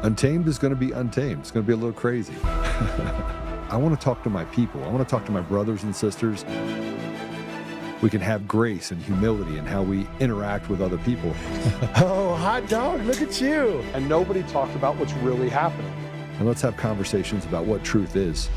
Untamed is going to be untamed. It's going to be a little crazy. I want to talk to my people. I want to talk to my brothers and sisters. We can have grace and humility in how we interact with other people. Oh, hot dog, look at you. And nobody talked about what's really happening. And let's have conversations about what truth is.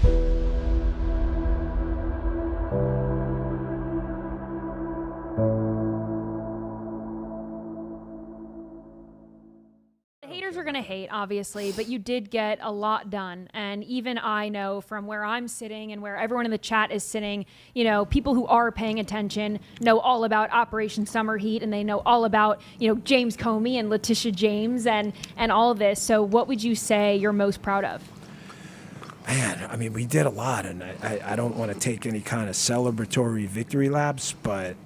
Haters are going to hate, obviously, but you did get a lot done. And even I know from where I'm sitting and where everyone in the chat is sitting, you know, people who are paying attention know all about Operation Summer Heat, and they know all about, you know, James Comey and Letitia James and all of this. So what would you say you're most proud of? Man, I mean, we did a lot, and I don't want to take any kind of celebratory victory laps, but,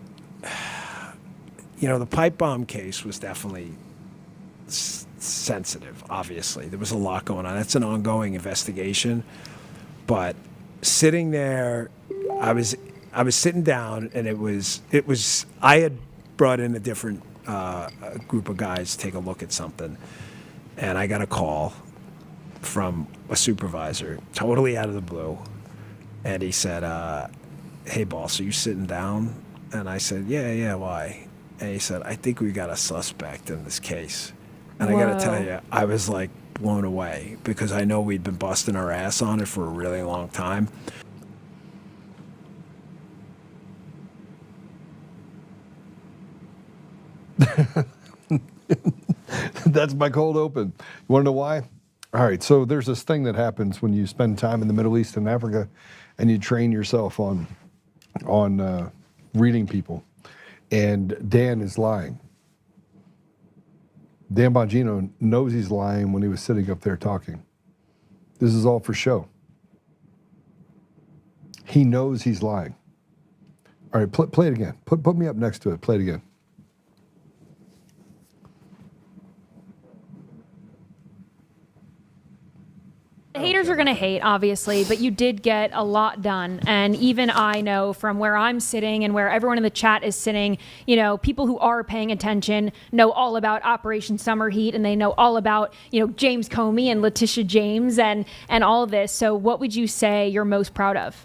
you know, the pipe bomb case was definitely sensitive, obviously. There was a lot going on. That's an ongoing investigation. But sitting there, I was sitting down, and it was I had brought in a different group of guys to take a look at something, and I got a call from a supervisor, totally out of the blue, and he said, hey, boss, are you sitting down? And I said, yeah, why? And he said, I think we got a suspect in this case. And Whoa. I got to tell you, I was like blown away, because I know we'd been busting our ass on it for a really long time. That's my cold open. You want to know why? All right, so there's this thing that happens when you spend time in the Middle East and Africa, and you train yourself on reading people. And Dan is lying. Dan Bongino knows he's lying when he was sitting up there talking. This is all for show. He knows he's lying. All right, play it again. Put me up next to it. Play it again. Haters are going to hate, obviously, but you did get a lot done. And even I know from where I'm sitting and where everyone in the chat is sitting, you know, people who are paying attention know all about Operation Summer Heat, and they know all about, you know, James Comey and Letitia James and all of this. So what would you say you're most proud of?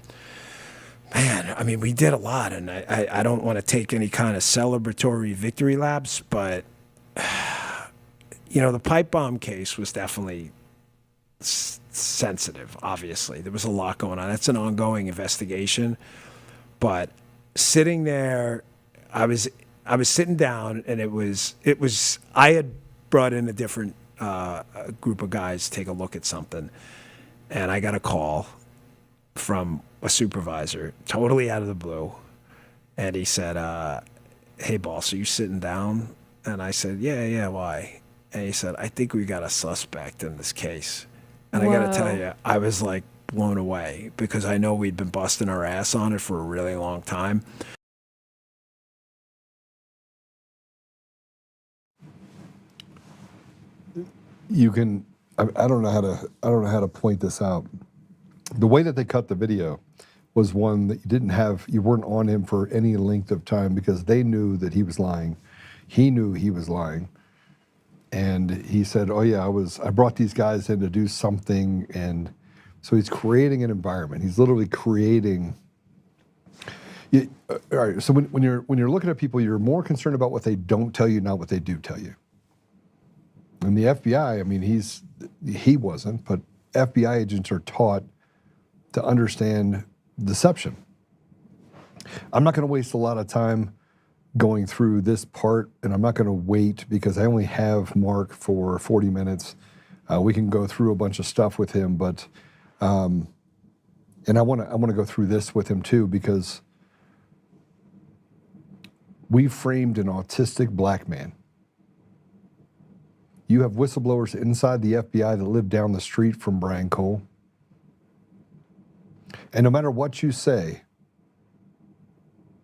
Man, I mean, we did a lot, and I don't want to take any kind of celebratory victory laps, but, you know, the pipe bomb case was definitely sensitive, obviously. There was a lot going on. That's an ongoing investigation. But sitting there, I was sitting down, and it was I had brought in a different group of guys to take a look at something, and I got a call from a supervisor, totally out of the blue, and he said, hey, boss, are you sitting down? And I said, yeah, why? And he said, I think we got a suspect in this case. And I got to tell you, I was like blown away, because I know we'd been busting our ass on it for a really long time. You can, I don't know how to point this out. The way that they cut the video was one that you weren't on him for any length of time, because they knew that he was lying. He knew he was lying. And he said, oh yeah, I brought these guys in to do something. And so he's creating an environment. He's literally creating. All right, so when you're looking at people, you're more concerned about what they don't tell you, not what they do tell you. And the FBI, I mean, he wasn't, but FBI agents are taught to understand deception. I'm not going to waste a lot of time going through this part, and I'm not going to wait, because I only have Mark for 40 minutes. We can go through a bunch of stuff with him, but and I want to go through this with him too, because we framed an autistic black man. You have whistleblowers inside the FBI that live down the street from Brian Cole, and no matter what you say,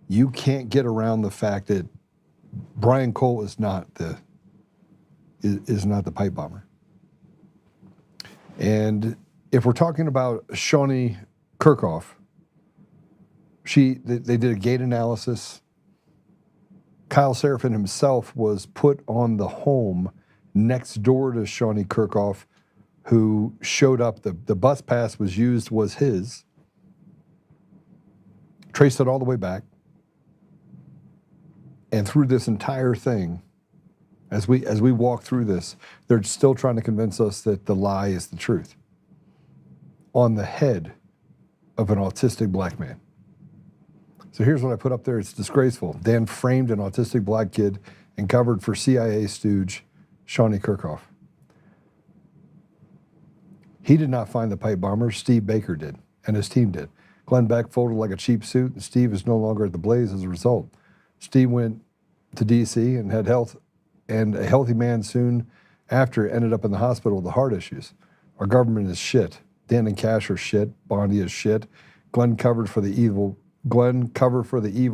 you can't get around the fact that Brian Cole is not the pipe bomber. And if we're talking about Shawnee Kirkhoff, they did a gait analysis. Kyle Seraphin himself was put on the home next door to Shawnee Kirkhoff who showed up. The bus pass was his. Traced it all the way back. And through this entire thing, as we walk through this, they're still trying to convince us that the lie is the truth. On the head of an autistic black man. So here's what I put up there. It's disgraceful. Dan framed an autistic black kid and covered for CIA stooge Shawnee Kirkhoff. He did not find the pipe bomber. Steve Baker did, and his team did. Glenn Beck folded like a cheap suit, and Steve is no longer at the Blaze as a result. Steve went to D.C. and had health, and a healthy man soon after ended up in the hospital with heart issues. Our government is shit. Dan and Cash are shit. Bondi is shit. Glenn covered for the evil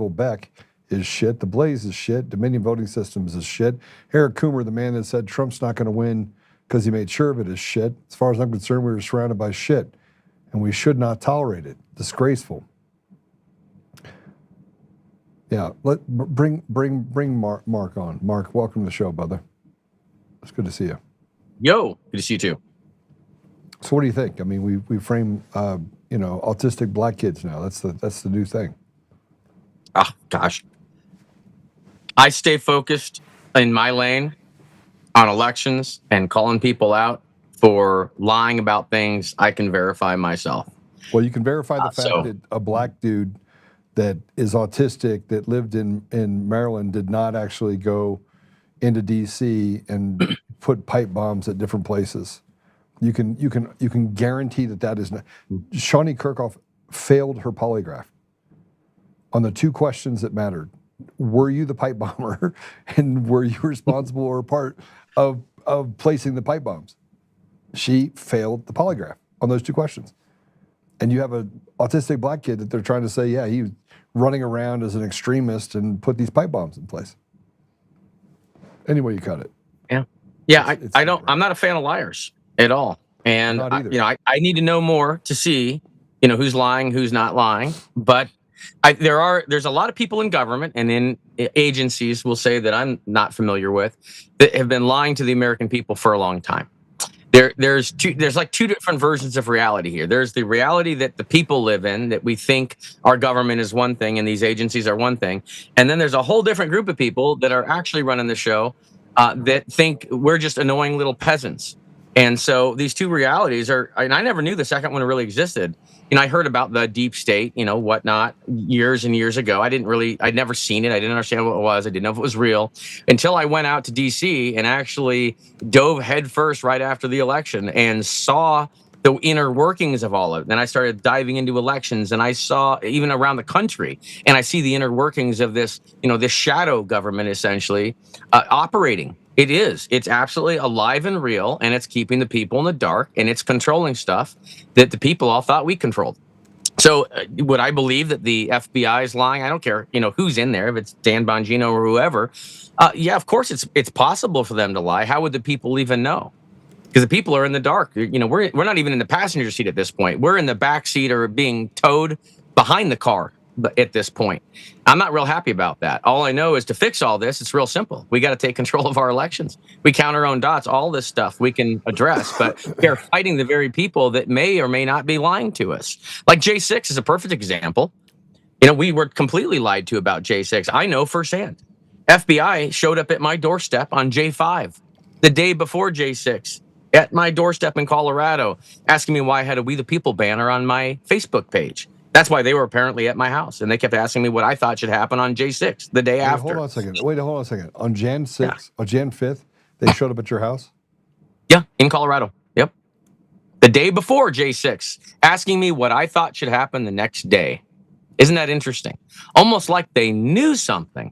Beck is shit. The Blaze is shit. Dominion Voting Systems is shit. Eric Coomer, the man that said Trump's not going to win because he made sure of it, is shit. As far as I'm concerned, we were surrounded by shit, and we should not tolerate it. Disgraceful. Yeah, bring Mark on. Mark, welcome to the show, brother. It's good to see you. Yo, good to see you too. So, what do you think? I mean, we frame autistic black kids now. That's the new thing. Oh gosh, I stay focused in my lane on elections and calling people out for lying about things I can verify myself. Well, you can verify the fact that a black dude that is autistic that lived in Maryland did not actually go into D.C. and put pipe bombs at different places. You can guarantee that is not. Shawnee Kirkhoff failed her polygraph on the two questions that mattered. Were you the pipe bomber, and were you responsible or part of placing the pipe bombs? She failed the polygraph on those two questions. And you have an autistic black kid that they're trying to say, yeah, he was running around as an extremist and put these pipe bombs in place. Any way you cut it. Yeah. I'm not a fan of liars at all. And I need to know more to see, who's lying, who's not lying. But there's a lot of people in government and in agencies, we'll say, that I'm not familiar with, that have been lying to the American people for a long time. There's like two different versions of reality here. There's the reality that the people live in, that we think our government is one thing and these agencies are one thing. And then there's a whole different group of people that are actually running the show that think we're just annoying little peasants. And so these two realities and I never knew the second one really existed. I heard about the deep state, whatnot, years and years ago. I'd never seen it. I didn't understand what it was. I didn't know if it was real until I went out to DC and actually dove headfirst right after the election and saw the inner workings of all of it. Then I started diving into elections, and I saw even around the country, and I see the inner workings of this, this shadow government essentially operating. It's absolutely alive and real, and it's keeping the people in the dark, and it's controlling stuff that the people all thought we controlled. So would I believe that the FBI is lying? I don't care, who's in there, if it's Dan Bongino or whoever. Yeah, of course it's possible for them to lie. How would the people even know? Because the people are in the dark. We're not even in the passenger seat at this point. We're in the back seat or being towed behind the car at this point. I'm not real happy about that. All I know is to fix all this, it's real simple. We got to take control of our elections. We count our own dots. All this stuff we can address, but they're fighting the very people that may or may not be lying to us. Like J6 is a perfect example. We were completely lied to about J6. I know firsthand. FBI showed up at my doorstep on J5 the day before J6 at my doorstep in Colorado, asking me why I had a We the People banner on my Facebook page. That's why they were apparently at my house, and they kept asking me what I thought should happen on J6 the day after. Hold on a second. On Jan 6th, or Jan 5th, they showed up at your house? Yeah, in Colorado. Yep. The day before J6, asking me what I thought should happen the next day. Isn't that interesting? Almost like they knew something.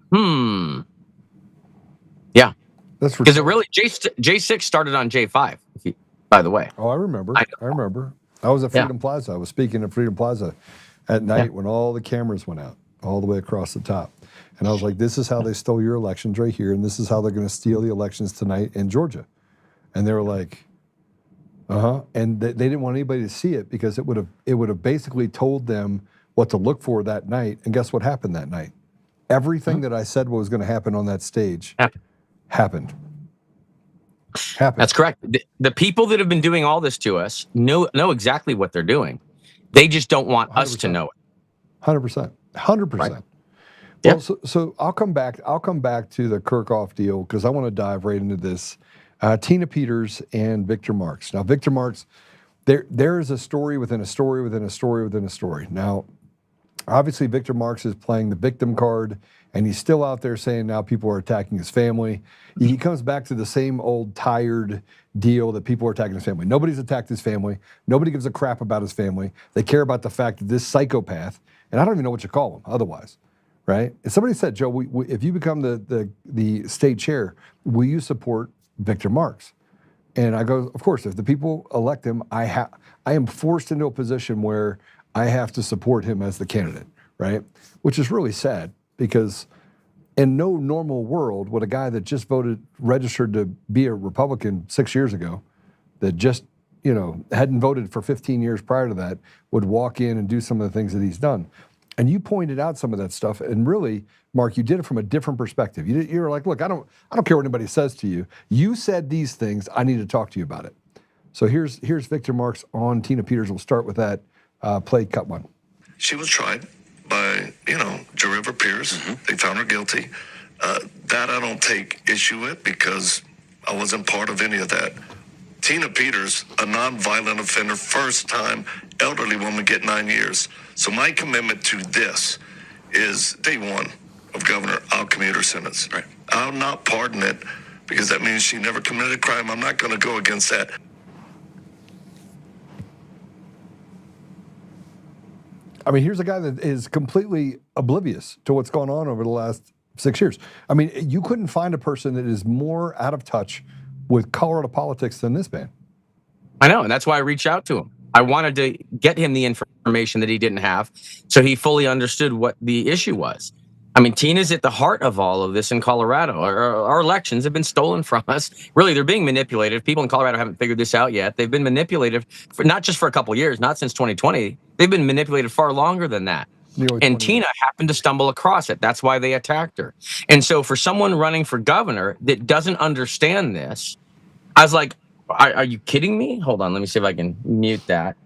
Yeah. That's because it really J6 started on J5. By the way. Oh, I remember. I was at Freedom Plaza. I was speaking at Freedom Plaza at night when all the cameras went out, all the way across the top. And I was like, this is how they stole your elections right here, and this is how they're going to steal the elections tonight in Georgia. And they were like, and they didn't want anybody to see it because it would have basically told them what to look for that night. And guess what happened that night? Everything that I said was going to happen on that stage happened. happen. That's correct. The people that have been doing all this to us know exactly what they're doing. They just don't want 100%. Us to know it. 100%. 100%. Right. Well, yep. so I'll come back to the Kirchhoff deal because I want to dive right into this. Tina Peters and Victor Marx. Now, Victor Marx, there is a story within a story within a story within a story. Now, obviously, Victor Marx is playing the victim card, and he's still out there saying now people are attacking his family. He comes back to the same old tired deal that people are attacking his family. Nobody's attacked his family. Nobody gives a crap about his family. They care about the fact that this psychopath, and I don't even know what you call him otherwise, right? And somebody said, Joe, if you become the state chair, will you support Victor Marx? And I go, of course, if the people elect him, I am forced into a position where I have to support him as the candidate, right? Which is really sad because in no normal world would a guy that just registered to be a Republican 6 years ago, that just, hadn't voted for 15 years prior to that, would walk in and do some of the things that he's done. And you pointed out some of that stuff, and really, Mark, you did it from a different perspective. You're like, look, I don't care what anybody says to you. You said these things. I need to talk to you about it. So here's Victor Marx on Tina Peters. We'll start with that. Play cut one. She was tried by, jury of her peers. Mm-hmm. They found her guilty. That I don't take issue with because I wasn't part of any of that. Tina Peters, a nonviolent offender, first time elderly woman get 9 years. So my commitment to this is day one of Governor, I'll commute her sentence. Right. I'll not pardon it because that means she never committed a crime. I'm not going to go against that. I mean, here's a guy that is completely oblivious to what's gone on over the last 6 years. I mean, you couldn't find a person that is more out of touch with Colorado politics than this man. I know, and that's why I reached out to him. I wanted to get him the information that he didn't have so he fully understood what the issue was. I mean, Tina's at the heart of all of this in Colorado. Our elections have been stolen from us. Really, they're being manipulated. People in Colorado haven't figured this out yet. They've been manipulated for not just for a couple of years, not since 2020. They've been manipulated far longer than that. And Tina happened to stumble across it. That's why they attacked her. And so for someone running for governor that doesn't understand this, I was like, are you kidding me? Hold on, let me see if I can mute that.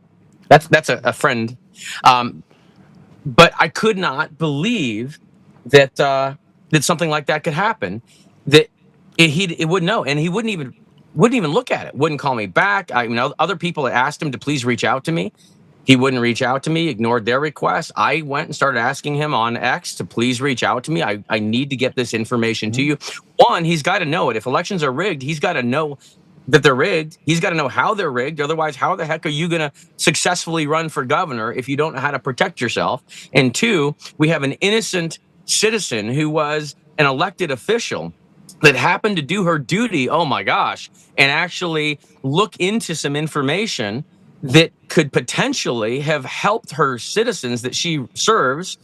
That's a friend. But I could not believe that something like that could happen. That it wouldn't know, and he wouldn't even look at it. Wouldn't call me back. Other people had asked him to please reach out to me. He wouldn't reach out to me. Ignored their request. I went and started asking him on X to please reach out to me. I need to get this information to you. One, he's got to know it. If elections are rigged, he's got to know that they're rigged. He's got to know how they're rigged. Otherwise, how the heck are you going to successfully run for governor if you don't know how to protect yourself? And two, we have an innocent citizen who was an elected official that happened to do her duty, oh my gosh, and actually look into some information that could potentially have helped her citizens that she serves.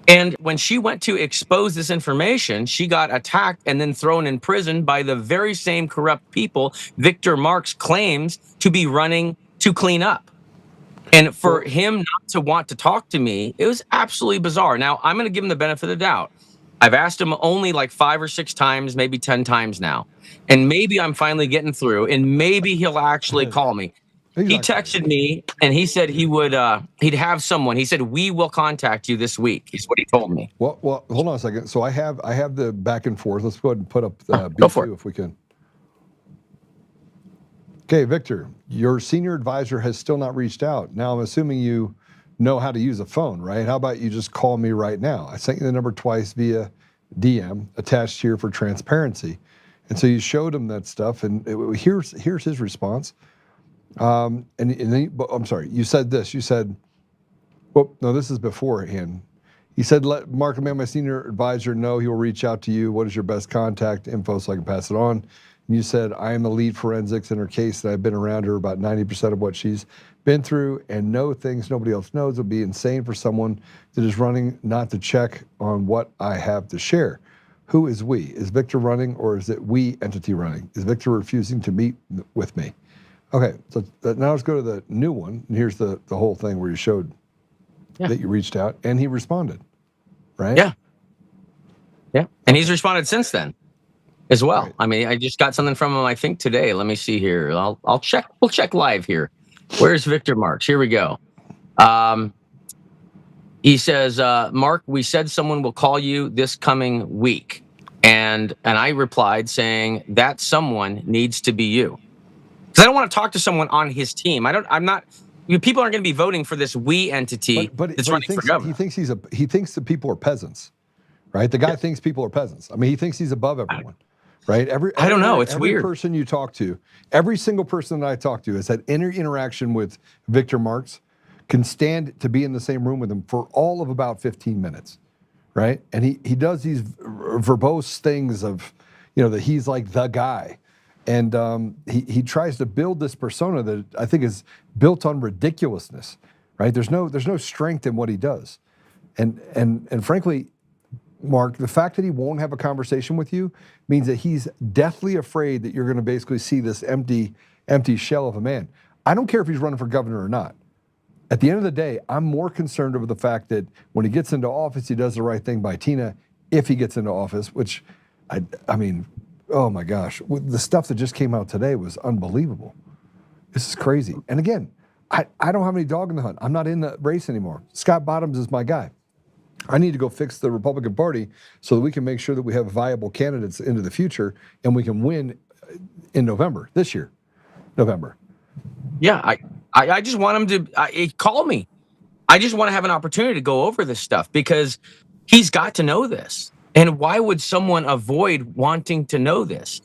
And when she went to expose this information, she got attacked and then thrown in prison by the very same corrupt people Victor Marx claims to be running to clean up. And for him not to want to talk to me, it was absolutely bizarre. Now, I'm going to give him the benefit of the doubt. I've asked him only like 5 or 6 times, maybe 10 times now. And maybe I'm finally getting through, and maybe he'll actually call me. He texted me, and he said he'd have someone. He said, we will contact you this week, is what he told me. Well, hold on a second. So I have the back and forth. Let's go ahead and put up Go for B2 it. if we can. Okay, Victor, your senior advisor has still not reached out. Now, I'm assuming you know how to use a phone, right? How about you just call me right now? I sent you the number twice via DM, attached here for transparency. And so you showed him that stuff, and here's his response. And then, I'm sorry, you said this. You said, well, no, this is beforehand. He said, let Mark, my senior advisor, know he will reach out to you. What is your best contact info so I can pass it on? And you said, I am the lead forensics in her case, and I've been around her about 90% of what she's been through and know things nobody else knows. It would be insane for someone that is running not to check on what I have to share. Who is we? Is Victor running, or is it we entity running? Is Victor refusing to meet with me? Okay, so now let's go to the new one. And here's the whole thing where you showed that you reached out, and he responded, right? Yeah. And he's responded since then. as well. Right. I mean, I just got something from him, I think today. Let me see here. I'll check. We'll check live here. Where's Victor Marx? Here we go. He says, Mark, we said someone will call you this coming week. And I replied saying that someone needs to be you. Because I don't want to talk to someone on his team. People aren't going to be voting for this we entity that's running for governor. He thinks that people are peasants, right? The guy thinks people are peasants. I mean, he thinks he's above everyone, right? I don't know. It's every weird. Person you talk to, every single person that I talk to has had interaction with Victor Marx, can stand to be in the same room with him for all of about 15 minutes, right? And he does these verbose things of, that he's like the guy. And he tries to build this persona that I think is built on ridiculousness, right? There's no strength in what he does. And frankly, Mark, the fact that he won't have a conversation with you means that he's deathly afraid that you're going to basically see this empty shell of a man. I don't care if he's running for governor or not. At the end of the day, I'm more concerned over the fact that when he gets into office, he does the right thing by Tina, if he gets into office, which, I mean, oh my gosh, the stuff that just came out today was unbelievable. This is crazy. And again, I don't have any dog in the hunt. I'm not in the race anymore. Scott Bottoms is my guy. I need to go fix the Republican Party so that we can make sure that we have viable candidates into the future and we can win in November, this year, November. Yeah, I just want him to call me. I just want to have an opportunity to go over this stuff because he's got to know this. And why would someone avoid wanting to know this?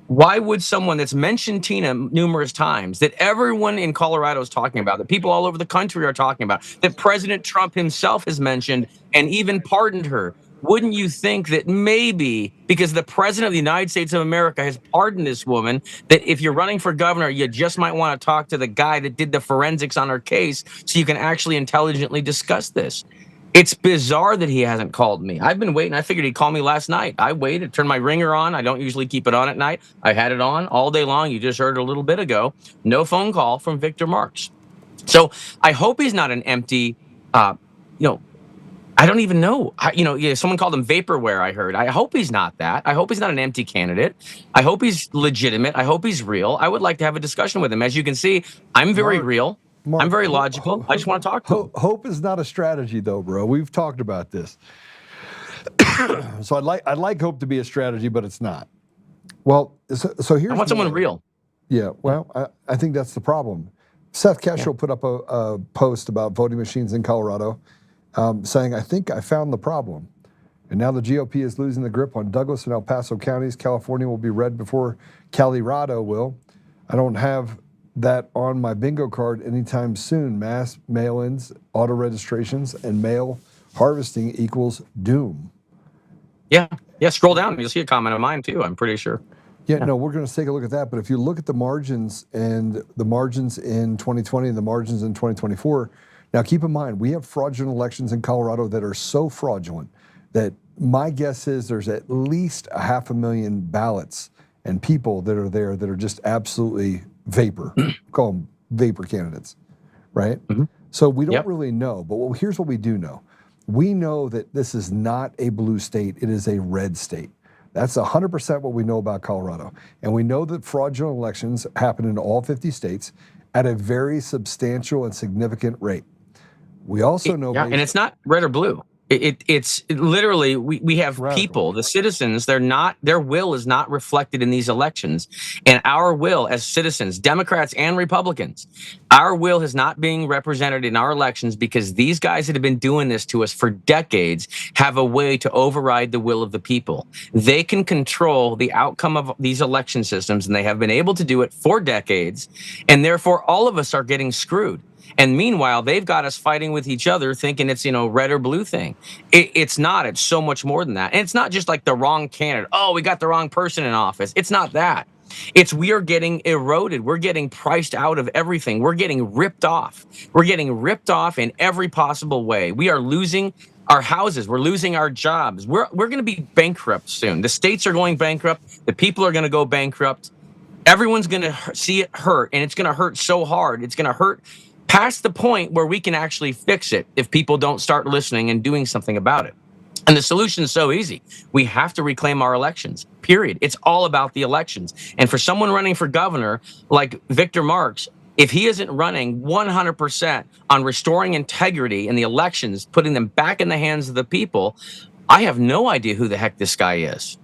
Why would someone that's mentioned Tina numerous times, that everyone in Colorado is talking about, that people all over the country are talking about, that President Trump himself has mentioned and even pardoned her? Wouldn't you think that maybe because the president of the United States of America has pardoned this woman, that if you're running for governor, you just might want to talk to the guy that did the forensics on her case so you can actually intelligently discuss this? It's bizarre that he hasn't called me. I've been waiting. I figured he'd call me last night. I waited, turned my ringer on. I don't usually keep it on at night. I had it on all day long. You just heard it a little bit ago. No phone call from Victor Marx. So I hope he's not an empty, I don't even know. Someone called him vaporware, I heard. I hope he's not that. I hope he's not an empty candidate. I hope he's legitimate. I hope he's real. I would like to have a discussion with him. As you can see, I'm very real. Mark, I'm very logical. I just want to talk to him. Hope is not a strategy, though, bro. We've talked about this. So I'd like hope to be a strategy, but it's not. Well, so here's. I want someone real. Yeah, well, I think that's the problem. Seth Keshel put up a post about voting machines in Colorado, saying, I think I found the problem. And now the GOP is losing the grip on Douglas and El Paso counties. California will be red before Colorado will. I don't have that on my bingo card anytime soon. Mass mail-ins, auto registrations, and mail harvesting equals doom. Yeah, scroll down. You'll see a comment of mine, too, I'm pretty sure. Yeah, no, we're going to take a look at that. But if you look at the margins and the margins in 2020 and the margins in 2024, now keep in mind, we have fraudulent elections in Colorado that are so fraudulent that my guess is there's at least 500,000 ballots and people that are there that are just absolutely vapor. Call them vapor candidates, right? Mm-hmm. So we don't really know. But here's what we do know. We know that this is not a blue state. It is a red state. That's 100% what we know about Colorado. And we know that fraudulent elections happen in all 50 states at a very substantial and significant rate. We also know... and it's not red or blue. It's literally, we have people, the citizens, their will is not reflected in these elections. And our will as citizens, Democrats and Republicans, our will is not being represented in our elections because these guys that have been doing this to us for decades have a way to override the will of the people. They can control the outcome of these election systems, and they have been able to do it for decades. And therefore, all of us are getting screwed. And meanwhile, they've got us fighting with each other, thinking it's, red or blue thing. It's not. It's so much more than that. And it's not just like the wrong candidate. Oh, we got the wrong person in office. It's not that. It's we are getting eroded. We're getting priced out of everything. We're getting ripped off. We're getting ripped off in every possible way. We are losing our houses. We're losing our jobs. We're going to be bankrupt soon. The states are going bankrupt. The people are going to go bankrupt. Everyone's going to see it hurt, and it's going to hurt so hard. It's going to hurt past the point where we can actually fix it if people don't start listening and doing something about it. And the solution is so easy. We have to reclaim our elections, period. It's all about the elections. And for someone running for governor like Victor Marx, if he isn't running 100% on restoring integrity in the elections, putting them back in the hands of the people, I have no idea who the heck this guy is.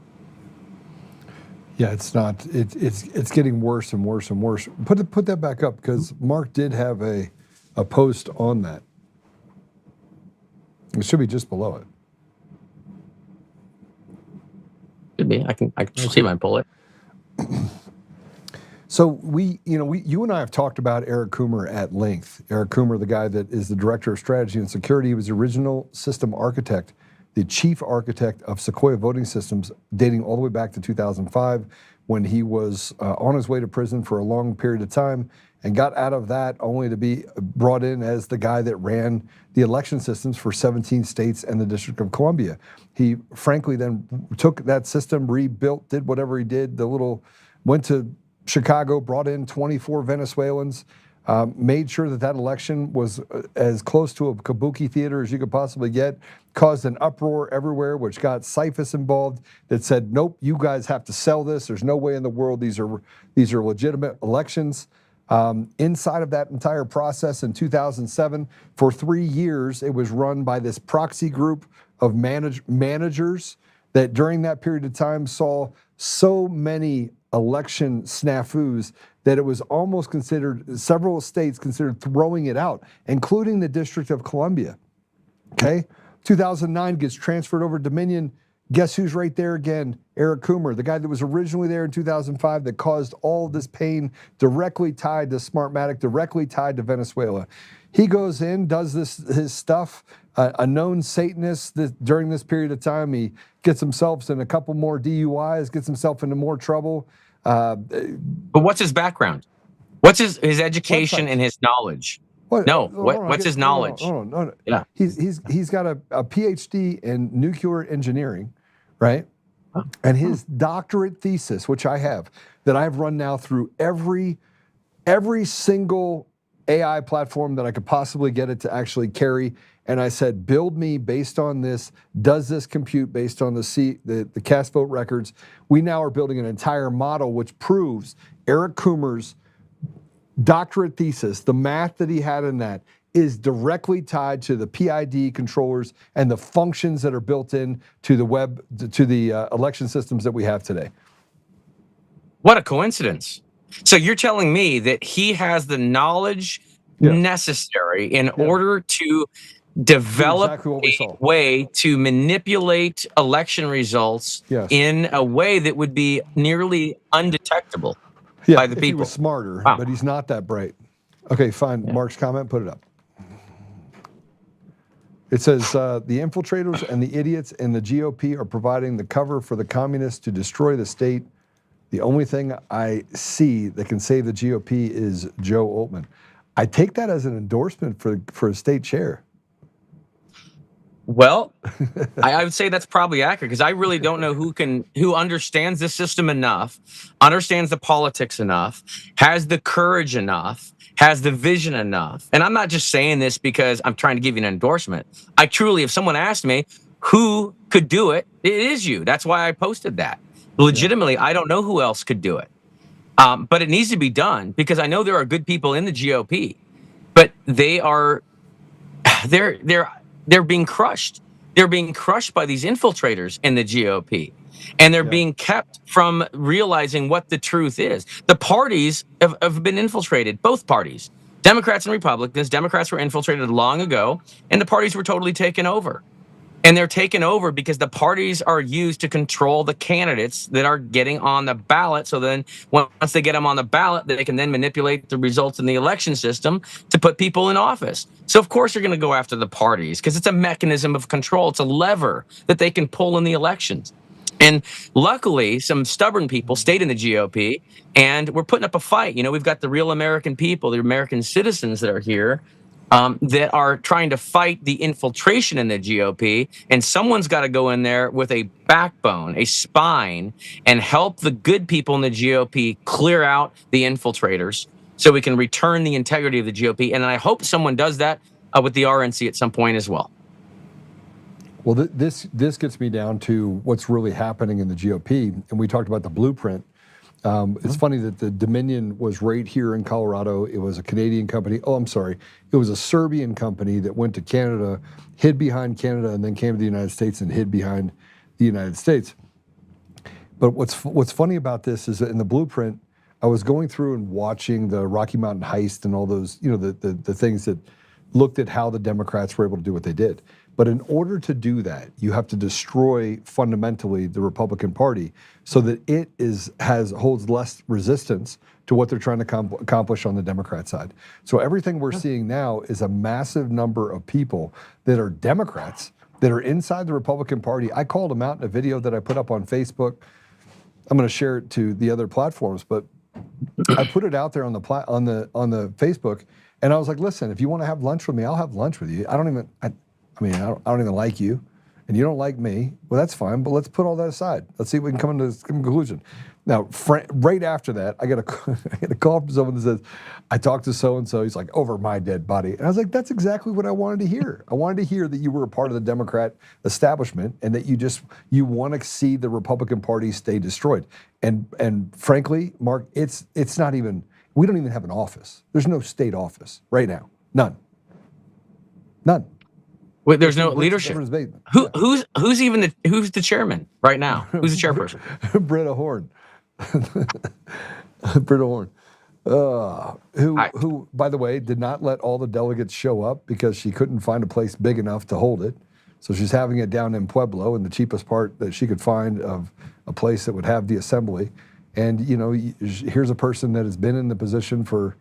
Yeah, it's not. It's getting worse and worse and worse. Put that back up, because Mark did have a post on that. It should be just below it. Could be. I can see my bullet. So you and I have talked about Eric Coomer at length. Eric Coomer, the guy that is the director of strategy and security, he was the original system architect, the chief architect of Sequoia voting systems, dating all the way back to 2005, when he was on his way to prison for a long period of time and got out of that only to be brought in as the guy that ran the election systems for 17 states and the District of Columbia. He frankly then took that system, rebuilt, did whatever he did, went to Chicago, brought in 24 Venezuelans, made sure that election was as close to a kabuki theater as you could possibly get, caused an uproar everywhere, which got CIFIS involved, that said, nope, you guys have to sell this. There's no way in the world these are legitimate elections. Inside of that entire process in 2007, for 3 years, it was run by this proxy group of managers that during that period of time saw so many election snafus that it was almost considered, several states considered throwing it out, including the District of Columbia. Okay? 2009 gets transferred over to Dominion. Guess who's right there again? Eric Coomer, the guy that was originally there in 2005 that caused all this pain, directly tied to Smartmatic, directly tied to Venezuela. He goes in, does his stuff, a known Satanist during this period of time. He gets himself in a couple more DUIs, gets himself into more trouble. But what's his background? What's his education and his knowledge? What's his knowledge? Yeah. He's got a PhD in nuclear engineering, right? And his doctorate thesis, which I have, that I've run now through every single AI platform that I could possibly get it to actually carry. And I said, build me based on this. Does this compute based on the cast vote records? We now are building an entire model which proves Eric Coomer's doctorate thesis, the math that he had in that, is directly tied to the PID controllers and the functions that are built in to the election systems that we have today. What a coincidence. So you're telling me that he has the knowledge necessary in order to develop a way to manipulate election results in a way that would be nearly undetectable by the people. He was smarter, but he's not that bright. Okay, fine. Mark's comment, put it up. It says, the infiltrators and the idiots in the GOP are providing the cover for the communists to destroy the state. The only thing I see that can save the GOP is Joe Oltmann. I take that as an endorsement for a state chair. Well, I would say that's probably accurate, because I really don't know who understands the system enough, understands the politics enough, has the courage enough, has the vision enough. And I'm not just saying this because I'm trying to give you an endorsement. I truly, if someone asked me who could do it, it is you. That's why I posted that. Legitimately, I don't know who else could do it. But it needs to be done, because I know there are good people in the GOP, but they're being crushed. They're being crushed by these infiltrators in the GOP, and they're being kept from realizing what the truth is. The parties have been infiltrated, both parties, Democrats and Republicans. Democrats were infiltrated long ago, and the parties were totally taken over. And they're taken over because the parties are used to control the candidates that are getting on the ballot. So then once they get them on the ballot, they can then manipulate the results in the election system to put people in office. So of course you're going to go after the parties, because it's a mechanism of control. It's a lever that they can pull in the elections. And luckily, some stubborn people stayed in the GOP, and we're putting up a fight. You know, we've got the real American people, the American citizens that are here, that are trying to fight the infiltration in the GOP, and someone's got to go in there with a backbone, a spine, and help the good people in the GOP clear out the infiltrators so we can return the integrity of the GOP. And I hope someone does that with the RNC at some point as well. Well, this gets me down to what's really happening in the GOP, and we talked about the blueprint. It's funny that the Dominion was right here in Colorado. It was a Canadian company. Oh, I'm sorry. It was a Serbian company that went to Canada, hid behind Canada, and then came to the United States and hid behind the United States. But what's funny about this is that in the blueprint, I was going through and watching the Rocky Mountain heist and all those, the things that looked at how the Democrats were able to do what they did. But in order to do that, you have to destroy fundamentally the Republican Party so that it holds less resistance to what they're trying to accomplish on the Democrat side. So everything we're seeing now is a massive number of people that are Democrats that are inside the Republican Party. I called them out in a video that I put up on Facebook. I'm going to share it to the other platforms, but I put it out there on the Facebook, and I was like, listen, if you want to have lunch with me, I'll have lunch with you. I don't even like you, and you don't like me. Well, that's fine, but let's put all that aside. Let's see if we can come to a conclusion. Now, right after that, I get a call from someone that says, I talked to so-and-so. He's like, over my dead body. And I was like, that's exactly what I wanted to hear. I wanted to hear that you were a part of the Democrat establishment and that you want to see the Republican Party stay destroyed. And frankly, Mark, it's not even, we don't even have an office. There's no state office right now. None. Wait, there's no leadership. Who's the chairman right now? Who's the chairperson? Britta Horn. Britta Horn, who, by the way, did not let all the delegates show up because she couldn't find a place big enough to hold it. So she's having it down in Pueblo, in the cheapest part that she could find of a place that would have the assembly. And here's a person that has been in the position for,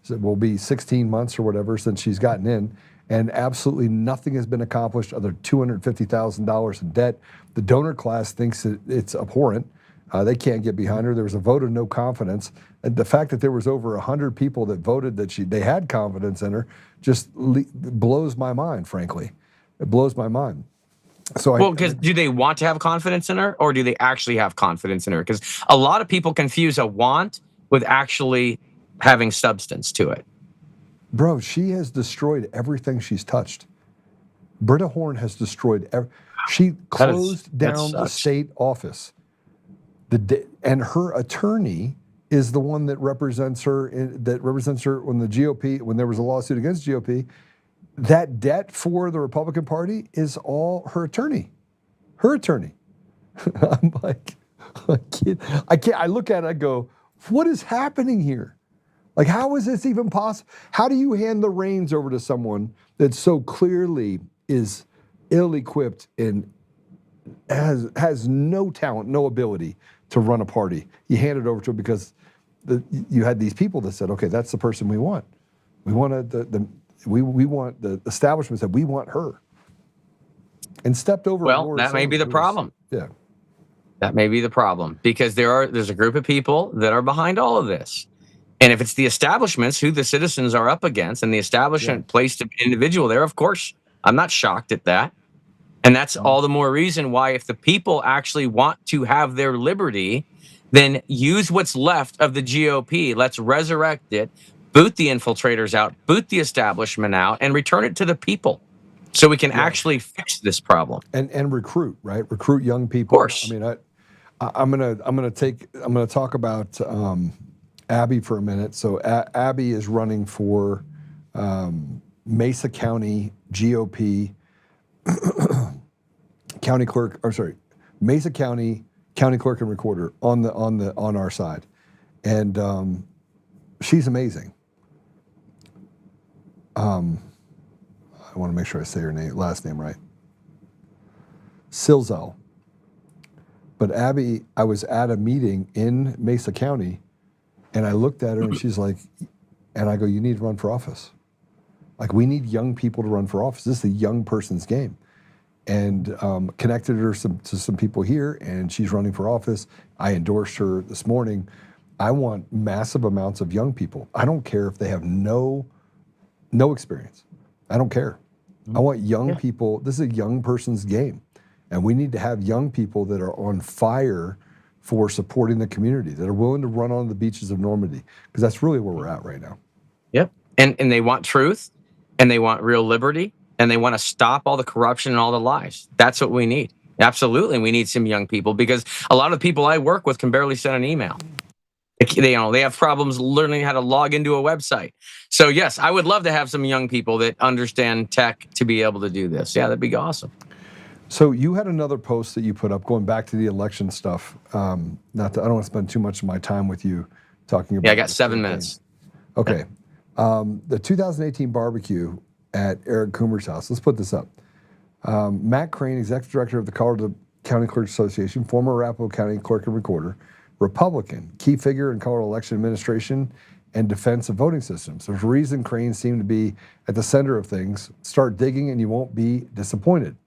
will be 16 months or whatever since she's gotten in, and absolutely nothing has been accomplished other than $250,000 in debt. The donor class thinks it's abhorrent. They can't get behind her. There was a vote of no confidence. And the fact that there was over 100 people that voted that they had confidence in her just blows my mind, frankly. It blows my mind. So because do they want to have confidence in her, or do they actually have confidence in her? Because a lot of people confuse a want with actually having substance to it. Bro, she has destroyed everything she's touched. Britta Horn has destroyed she closed down the state office. And her attorney is the one that represents her when the GOP, when there was a lawsuit against GOP. That debt for the Republican Party is all her attorney. Her attorney. I'm like, I can't. I look at it, I go, what is happening here? Like, how is this even possible? How do you hand the reins over to someone that so clearly is ill-equipped and has no talent, no ability to run a party? You hand it over to him because you had these people that said, okay, that's the person we want. We want we want the establishment said we want her, and stepped over. Well, that may be the problem. Yeah, that may be the problem, because there's a group of people that are behind all of this. And if it's the establishments who the citizens are up against, and the establishment placed an individual there, of course, I'm not shocked at that. And that's all the more reason why, if the people actually want to have their liberty, then use what's left of the GOP. Let's resurrect it, boot the infiltrators out, boot the establishment out, and return it to the people, so we can actually fix this problem. And recruit, right? Recruit young people. Of course. I mean, I'm gonna talk about Abby for a minute. So Abby is running for Mesa County GOP county clerk. Or sorry, Mesa County clerk and recorder on our side, and she's amazing. I want to make sure I say her last name right. Silzel. But Abby, I was at a meeting in Mesa County, and I looked at her and she's like, and I go, you need to run for office. Like, we need young people to run for office. This is a young person's game. And connected her to some people here, and she's running for office. I endorsed her this morning. I want massive amounts of young people. I don't care if they have no experience. I don't care. I want young people. This is a young person's game. And we need to have young people that are on fire for supporting the community, that are willing to run on the beaches of Normandy, because that's really where we're at right now. Yep. And they want truth, and they want real liberty, and they want to stop all the corruption and all the lies. That's what we need. Absolutely, we need some young people, because a lot of the people I work with can barely send an email. They have problems learning how to log into a website. So yes, I would love to have some young people that understand tech to be able to do this. Yeah, that'd be awesome. So you had another post that you put up going back to the election stuff. I don't want to spend too much of my time with you talking about. Yeah, I got 7 minutes. Okay. The 2018 barbecue at Eric Coomer's house. Let's put this up. Matt Crane, executive director of the Colorado County Clerks Association, former Arapahoe County clerk and recorder, Republican, key figure in Colorado election administration and defense of voting systems. There's a reason Crane seemed to be at the center of things. Start digging and you won't be disappointed.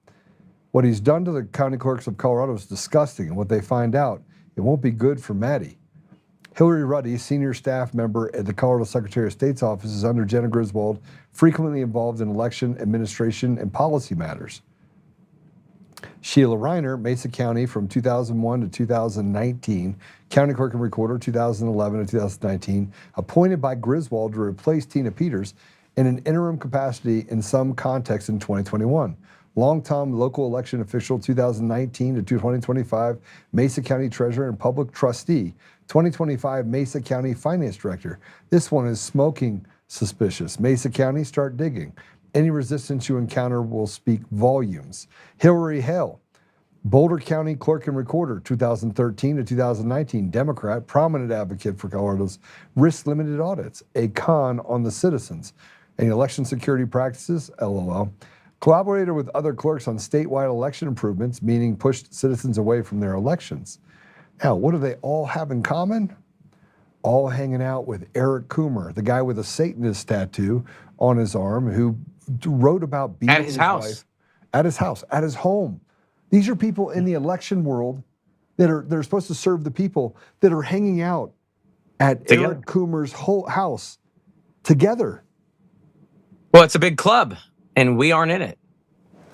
What he's done to the county clerks of Colorado is disgusting, and what they find out, it won't be good for Maddie. Hillary Ruddy, senior staff member at the Colorado Secretary of State's office, is under Jenna Griswold, frequently involved in election administration and policy matters. Sheila Reiner, Mesa County from 2001 to 2019, county clerk and recorder 2011 to 2019, appointed by Griswold to replace Tina Peters in an interim capacity in some context in 2021. Longtime local election official 2019 to 2025, Mesa County treasurer and public trustee, 2025 Mesa County finance director. This one is smoking suspicious. Mesa County, start digging. Any resistance you encounter will speak volumes. Hillary Hale, Boulder County clerk and recorder, 2013 to 2019, Democrat, prominent advocate for Colorado's risk-limited audits, a con on the citizens. Any election security practices, LOL. Collaborated with other clerks on statewide election improvements, meaning pushed citizens away from their elections. Now, what do they all have in common? All hanging out with Eric Coomer, the guy with a Satanist tattoo on his arm, who wrote about beating at his house, wife at his house, at his home. These are people in the election world that are supposed to serve the people, that are hanging out at Eric Coomer's whole house together. Well, it's a big club, and we aren't in it.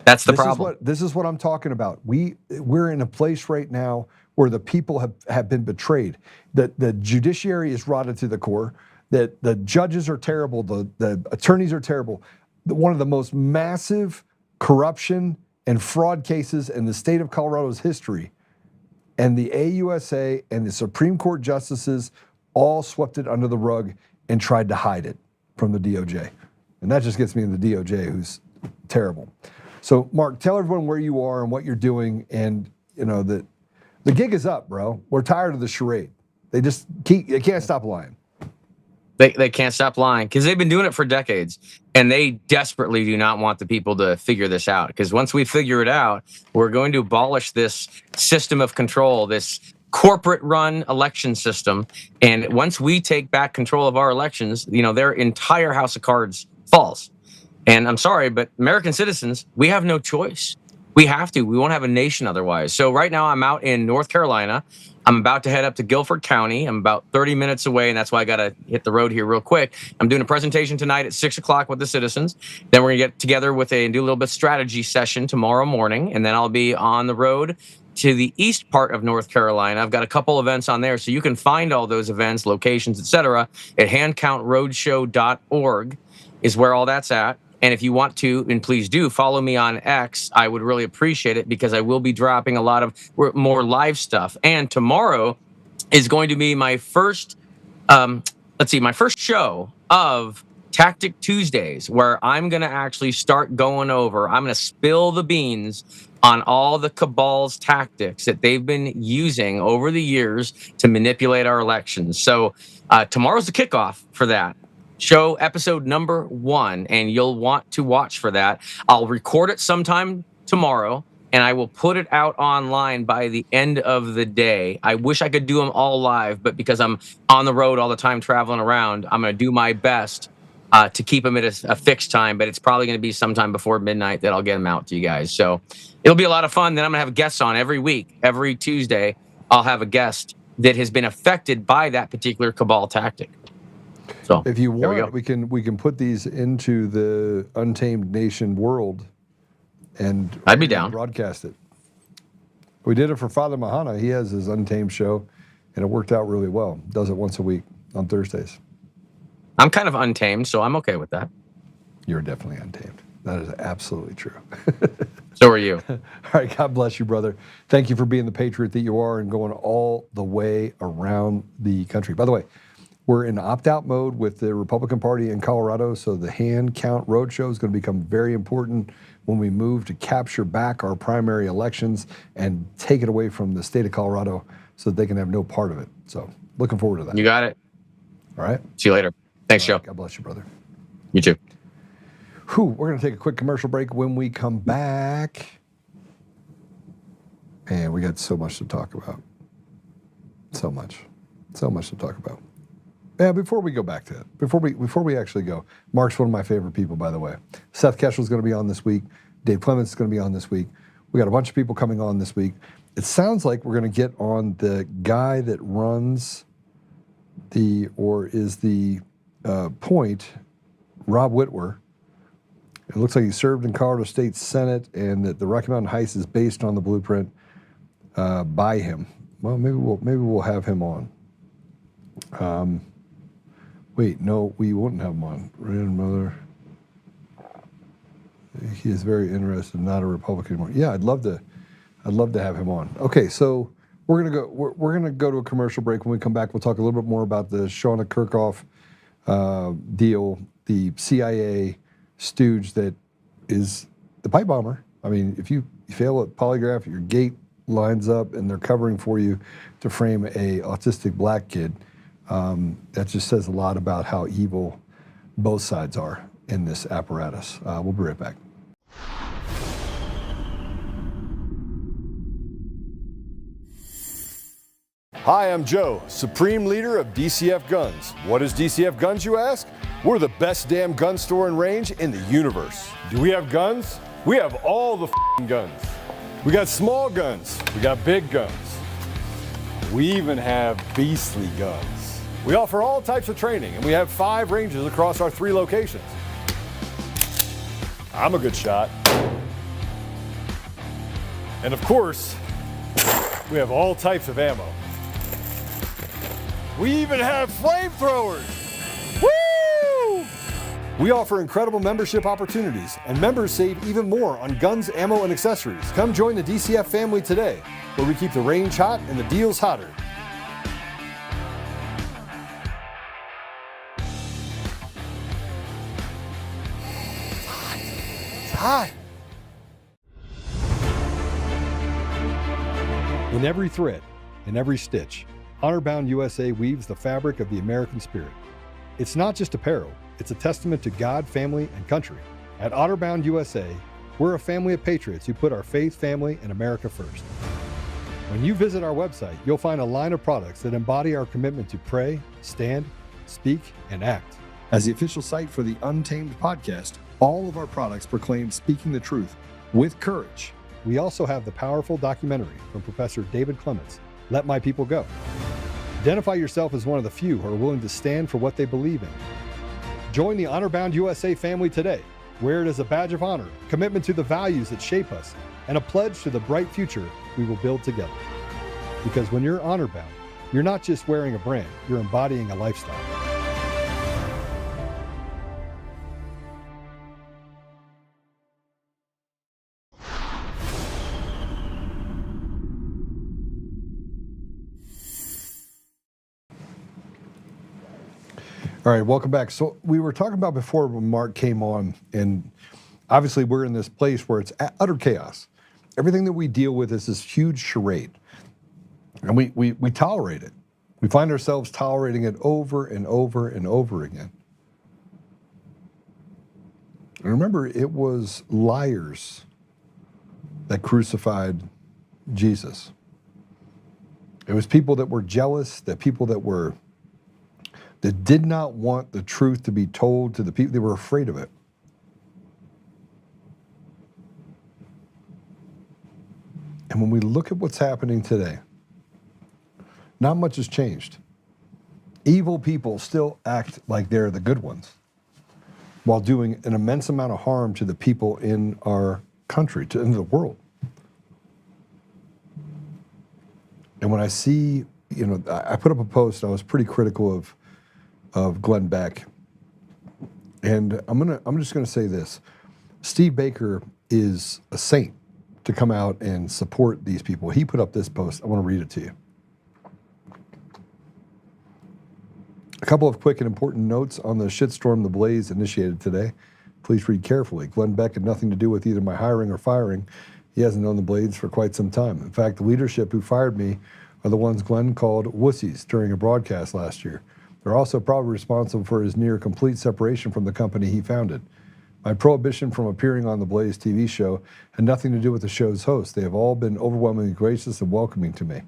That's the problem. This is what I'm talking about. We're in a place right now where the people have been betrayed. The judiciary is rotted to the core. That the judges are terrible. The attorneys are terrible. One of the most massive corruption and fraud cases in the state of Colorado's history. And the AUSA and the Supreme Court justices all swept it under the rug and tried to hide it from the DOJ. And that just gets me in the DOJ, who's terrible. So, Mark, tell everyone where you are and what you're doing, and that the gig is up, bro. We're tired of the charade. They can't stop lying. They can't stop lying because they've been doing it for decades, and they desperately do not want the people to figure this out. Because once we figure it out, we're going to abolish this system of control, this corporate-run election system. And once we take back control of our elections, their entire house of cards falls. And I'm sorry, but American citizens, we have no choice. We have to. We won't have a nation otherwise. So right now I'm out in North Carolina. I'm about to head up to Guilford County. I'm about 30 minutes away, and that's why I got to hit the road here real quick. I'm doing a presentation tonight at 6 o'clock with the citizens. Then we're going to get together and do a little bit of strategy session tomorrow morning, and then I'll be on the road to the east part of North Carolina. I've got a couple events on there, so you can find all those events, locations, etc. at handcountroadshow.org is where all that's at. And if you want to, and please do, follow me on X, I would really appreciate it, because I will be dropping a lot of more live stuff. And tomorrow is going to be my first, my first show of Tactic Tuesdays, where I'm going to actually start going over, I'm going to spill the beans on all the cabal's tactics that they've been using over the years to manipulate our elections. So tomorrow's the kickoff for that. Show episode number 1, and you'll want to watch for that. I'll record it sometime tomorrow, and I will put it out online by the end of the day. I wish I could do them all live, but because I'm on the road all the time traveling around, I'm going to do my best to keep them at a fixed time, but it's probably going to be sometime before midnight that I'll get them out to you guys. So it'll be a lot of fun. Then I'm going to have guests on every week. Every Tuesday, I'll have a guest that has been affected by that particular cabal tactic. So if you want, we can put these into the Untamed Nation world, and I'd be down. Broadcast it. We did it for Father Mahana. He has his Untamed show, and it worked out really well. Does it once a week on Thursdays. I'm kind of untamed, so I'm okay with that. You're definitely untamed. That is absolutely true. So are you. All right, God bless you, brother. Thank you for being the patriot that you are and going all the way around the country. By the way, we're in opt-out mode with the Republican Party in Colorado, so the hand count roadshow is going to become very important when we move to capture back our primary elections and take it away from the state of Colorado so that they can have no part of it. So looking forward to that. You got it. All right. See you later. Thanks, Joe. God bless you, brother. You too. We're going to take a quick commercial break. When we come back, and we got so much to talk about. So much to talk about. Yeah, before we go back to it, before we actually go, Mark's one of my favorite people, by the way. Seth Keshel's going to be on this week. Dave Clements is going to be on this week. We got a bunch of people coming on this week. It sounds like we're going to get on the guy that runs is the Point, Rob Whitwer. It looks like he served in Colorado State Senate, and that the Rocky Mountain Heist is based on the blueprint by him. Well, maybe we'll have him on. Wait, no, we wouldn't have him on. Grandmother. He is very interested, not a Republican anymore. Yeah, I'd love to have him on. Okay, so we're gonna go to a commercial break. When we come back, we'll talk a little bit more about the Shauna Kirkhoff deal, the CIA stooge that is the pipe bomber. I mean, if you fail at polygraph, your gate lines up and they're covering for you to frame a autistic black kid. That just says a lot about how evil both sides are in this apparatus. We'll be right back. Hi, I'm Joe, Supreme Leader of DCF Guns. What is DCF Guns, you ask? We're the best damn gun store and range in the universe. Do we have guns? We have all the guns. We got small guns. We got big guns. We even have beastly guns. We offer all types of training, and we have 5 ranges across our 3 locations. I'm a good shot. And of course, we have all types of ammo. We even have flamethrowers. Woo! We offer incredible membership opportunities, and members save even more on guns, ammo, and accessories. Come join the DCF family today, where we keep the range hot and the deals hotter. It's hot. In every thread, in every stitch, Honor-Bound USA weaves the fabric of the American spirit. It's not just apparel, it's a testament to God, family, and country. At Honor-Bound USA, we're a family of patriots who put our faith, family, and America first. When you visit our website, you'll find a line of products that embody our commitment to pray, stand, speak, and act. As the official site for the Untamed podcast, all of our products proclaim speaking the truth with courage. We also have the powerful documentary from Professor David Clements, Let My People Go. Identify yourself as one of the few who are willing to stand for what they believe in. Join the Honor-Bound USA family today. Wear it as a badge of honor, commitment to the values that shape us, and a pledge to the bright future we will build together. Because when you're honor-bound, you're not just wearing a brand, you're embodying a lifestyle. All right, welcome back. So we were talking about before when Mark came on, and obviously we're in this place where it's utter chaos. Everything that we deal with is this huge charade, and we tolerate it. We find ourselves tolerating it over and over and over again. And remember, it was liars that crucified Jesus. It was people that were jealous, that did not want the truth to be told to the people. They were afraid of it. And when we look at what's happening today, not much has changed. Evil people still act like they're the good ones while doing an immense amount of harm to the people in our country, in the world. And when I see, I put up a post, I was pretty critical of Glenn Beck. And I'm just gonna say this. Steve Baker is a saint to come out and support these people. He put up this post. I want to read it to you. A couple of quick and important notes on the shitstorm the Blaze initiated today. Please read carefully. Glenn Beck had nothing to do with either my hiring or firing. He hasn't known the Blades for quite some time. In fact, the leadership who fired me are the ones Glenn called wussies during a broadcast last year. They're also probably responsible for his near complete separation from the company he founded. My prohibition from appearing on the Blaze TV show had nothing to do with the show's host. They have all been overwhelmingly gracious and welcoming to me,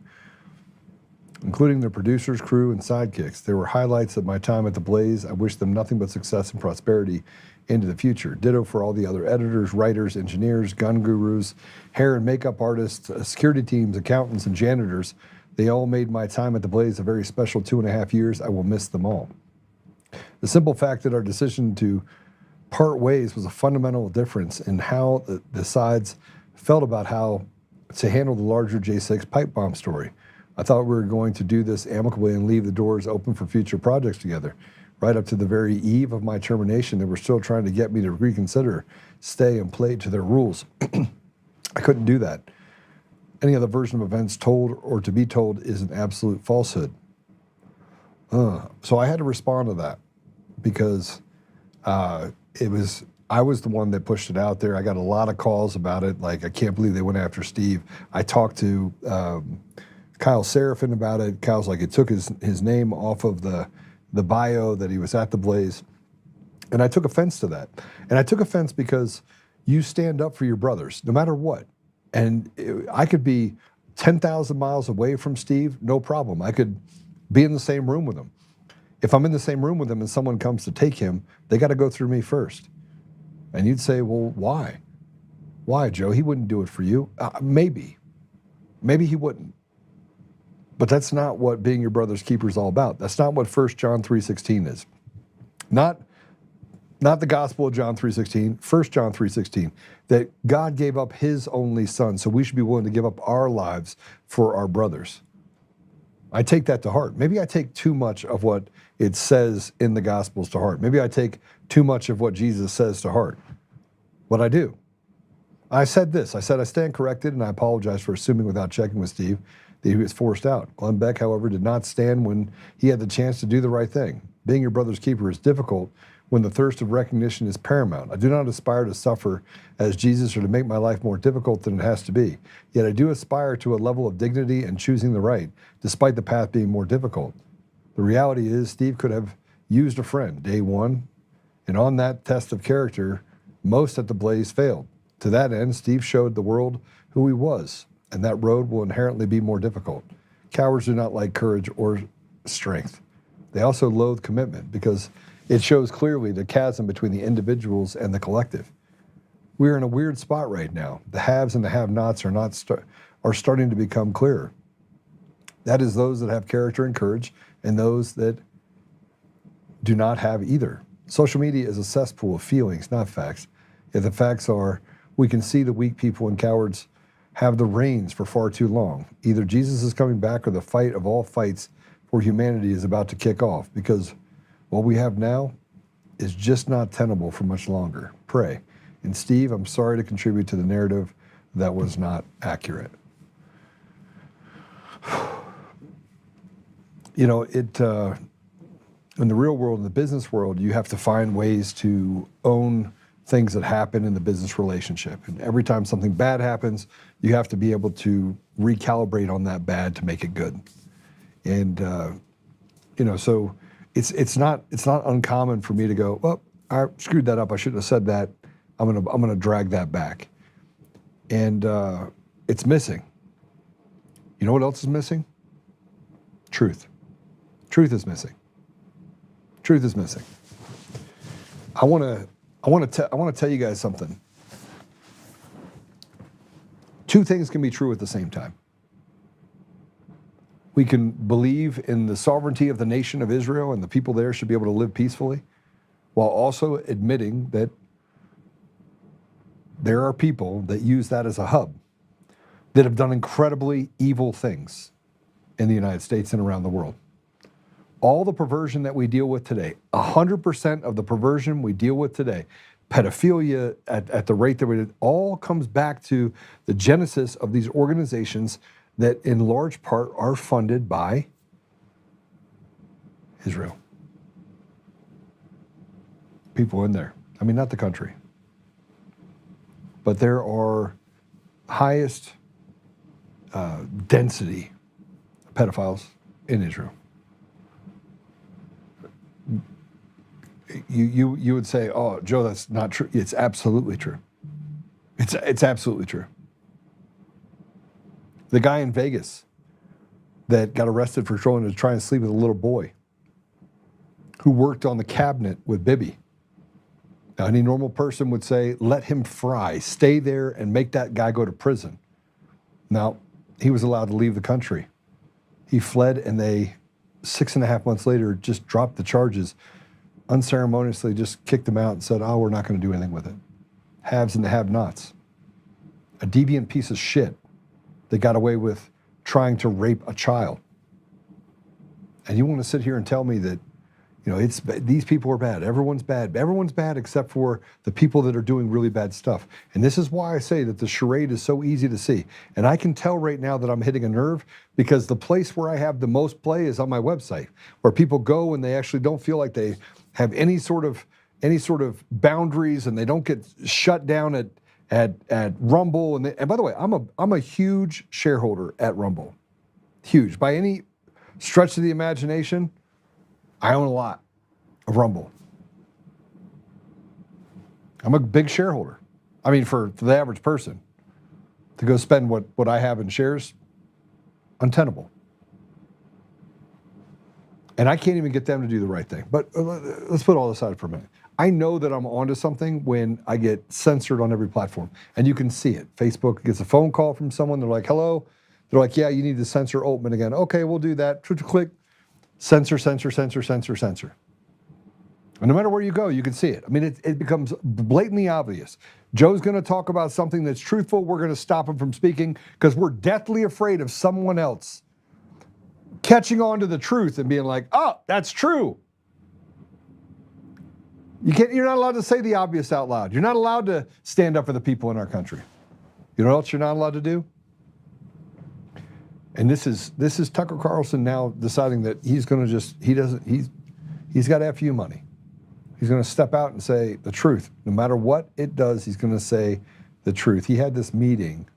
including the producers, crew, and sidekicks. There were highlights of my time at the Blaze. I wish them nothing but success and prosperity into the future. Ditto for all the other editors, writers, engineers, gun gurus, hair and makeup artists, security teams, accountants, and janitors. They all made my time at the Blaze a very special 2.5 years. I will miss them all. The simple fact that our decision to part ways was a fundamental difference in how the sides felt about how to handle the larger J6 pipe bomb story. I thought we were going to do this amicably and leave the doors open for future projects together. Right up to the very eve of my termination, they were still trying to get me to reconsider, stay, and play to their rules. I couldn't do that. Any other version of events told or to be told is an absolute falsehood. So I had to respond to that because I was the one that pushed it out there. I got a lot of calls about it. Like, I can't believe they went after Steve. I talked to Kyle Seraphin about it. Kyle's like, it took his name off of the bio that he was at the Blaze. And I took offense to that. And I took offense because you stand up for your brothers, no matter what. And I could be 10,000 miles away from Steve, no problem. I could be in the same room with him. If I'm in the same room with him and someone comes to take him, they got to go through me first. And you'd say, well, why? Why, Joe? He wouldn't do it for you. Maybe. Maybe he wouldn't. But that's not what being your brother's keeper is all about. That's not what 1 John 3:16 is. Not the gospel of John 3:16, 1 John 3:16, that God gave up his only son, so we should be willing to give up our lives for our brothers. I take that to heart. Maybe I take too much of what it says in the Gospels to heart. Maybe I take too much of what Jesus says to heart. But I do. I said this. I said, I stand corrected, and I apologize for assuming without checking with Steve that he was forced out. Glenn Beck, however, did not stand when he had the chance to do the right thing. Being your brother's keeper is difficult when the thirst of recognition is paramount. I do not aspire to suffer as Jesus or to make my life more difficult than it has to be. Yet I do aspire to a level of dignity and choosing the right, despite the path being more difficult. The reality is Steve could have used a friend day one, and on that test of character, most at the Blaze failed. To that end, Steve showed the world who he was, and that road will inherently be more difficult. Cowards do not like courage or strength. They also loathe commitment because it shows clearly the chasm between the individuals and the collective. We're in a weird spot right now. The haves and the have-nots are starting to become clearer. That is those that have character and courage, and those that do not have either. Social media is a cesspool of feelings, not facts. If the facts are, we can see the weak people and cowards have the reins for far too long. Either Jesus is coming back or the fight of all fights for humanity is about to kick off, because what we have now is just not tenable for much longer. Pray. And Steve, I'm sorry to contribute to the narrative that was not accurate. You know, in the real world, in the business world, you have to find ways to own things that happen in the business relationship. And every time something bad happens, you have to be able to recalibrate on that bad to make it good. And you know, so it's not uncommon for me to go, well, I screwed that up. I shouldn't have said that. I'm gonna drag that back. And it's missing. You know what else is missing? Truth. Truth is missing. Truth is missing. I want to tell you guys something. Two things can be true at the same time. We can believe in the sovereignty of the nation of Israel and the people there should be able to live peacefully, while also admitting that there are people that use that as a hub that have done incredibly evil things in the United States and around the world. all the perversion that we deal with today, 100% of the perversion we deal with today, pedophilia at the rate that we did, all comes back to the genesis of these organizations that in large part are funded by Israel. People in there. I mean, not the country. But there are highest density pedophiles in Israel. You would say, oh, Joe, that's not true. It's absolutely true. It's absolutely true. The guy in Vegas that got arrested for trying to sleep with a little boy who worked on the cabinet with Bibi. Now, any normal person would say, let him fry, stay there and make that guy go to prison. Now, he was allowed to leave the country. He fled, and they, 6.5 months later, just dropped the charges, unceremoniously just kicked him out and said, oh, we're not going to do anything with it. Haves and the have-nots. A deviant piece of shit that got away with trying to rape a child. And you want to sit here and tell me that, you know, these people are bad. Everyone's bad. Everyone's bad except for the people that are doing really bad stuff. And this is why I say that the charade is so easy to see. And I can tell right now that I'm hitting a nerve because the place where I have the most play is on my website, where people go and they actually don't feel like they have any sort of boundaries, and they don't get shut down at Rumble. And by the way, I'm a huge shareholder at Rumble. Huge. By any stretch of the imagination, I own a lot of Rumble. I'm a big shareholder. I mean, for the average person to go spend what I have in shares, untenable. And I can't even get them to do the right thing. But let's put all this aside for a minute. I know that I'm onto something when I get censored on every platform. And you can see it. Facebook gets a phone call from someone. They're like, hello. They're like, yeah, you need to censor Oltmann again. Okay, we'll do that. Click. Censor, censor, censor, censor, censor. And no matter where you go, you can see it. I mean, it becomes blatantly obvious. Joe's going to talk about something that's truthful. We're going to stop him from speaking because we're deathly afraid of someone else catching on to the truth and being like, oh, that's true. You're not allowed to say the obvious out loud. You're not allowed to stand up for the people in our country. You know what else you're not allowed to do? And this is Tucker Carlson now deciding that he's going to he's got FU money. He's going to step out and say the truth. No matter what it does, he's going to say the truth. He had this meeting.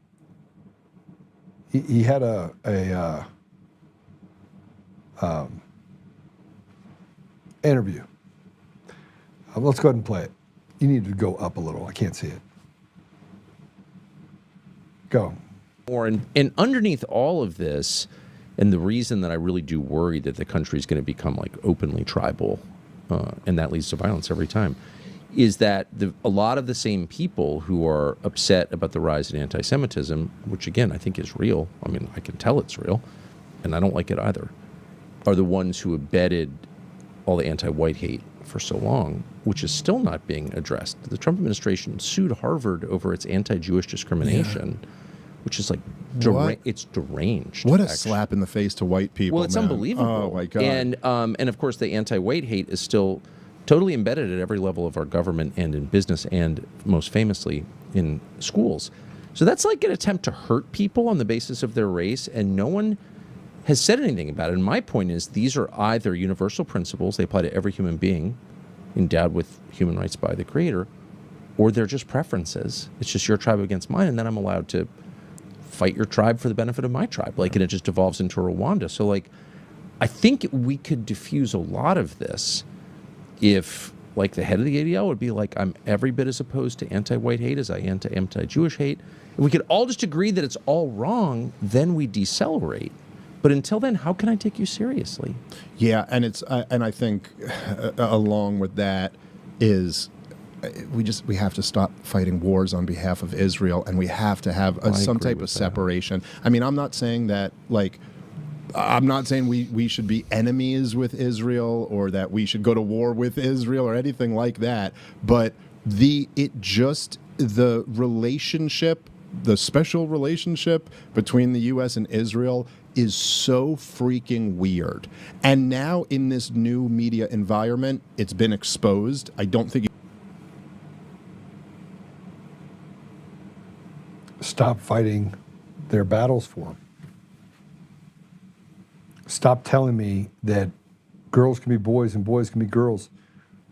He had a interview. Let's go ahead and play it. You need to go up a little. I can't see it. Go. And underneath all of this, and the reason that I really do worry that the country is going to become like openly tribal, and that leads to violence every time, is that a lot of the same people who are upset about the rise in anti-Semitism, which again I think is real, I mean I can tell it's real, and I don't like it either, are the ones who abetted all the anti-white hate for so long, which is still not being addressed. The Trump administration sued Harvard over its anti-Jewish discrimination. Yeah. Which is like, it's deranged. What a slap in the face to white people. Well, it's unbelievable. Oh my God. And of course, the anti-white hate is still totally embedded at every level of our government and in business, and most famously in schools. So that's like an attempt to hurt people on the basis of their race, and no one has said anything about it. And my point is, these are either universal principles, they apply to every human being endowed with human rights by the Creator, or they're just preferences. It's just your tribe against mine, and then I'm allowed to fight your tribe for the benefit of my tribe. Like, and it just evolves into Rwanda. So like, I think we could diffuse a lot of this if like the head of the ADL would be like, I'm every bit as opposed to anti-white hate as I am to anti-Jewish hate. If we could all just agree that it's all wrong, then we decelerate. But until then, how can I take you seriously? Yeah, and I think along with that is we have to stop fighting wars on behalf of Israel, and we have to have some type of separation. I mean, I'm not saying that we should be enemies with Israel or that we should go to war with Israel or anything like that. But the relationship, the special relationship between the U.S. and Israel is so freaking weird. And now in this new media environment, it's been exposed. I don't think... Stop fighting their battles for them. Stop telling me that girls can be boys and boys can be girls,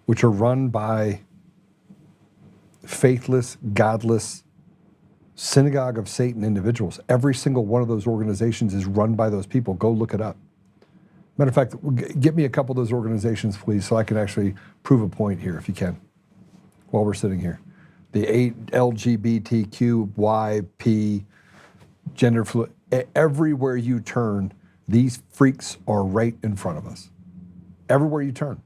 which are run by faithless, godless, synagogue of Satan individuals. Every single one of those organizations is run by those people. Go look it up. Matter of fact, get me a couple of those organizations, please, so I can actually prove a point here, if you can, while we're sitting here. The 8 LGBTQYP, gender fluid, everywhere you turn, these freaks are right in front of us. Everywhere you turn.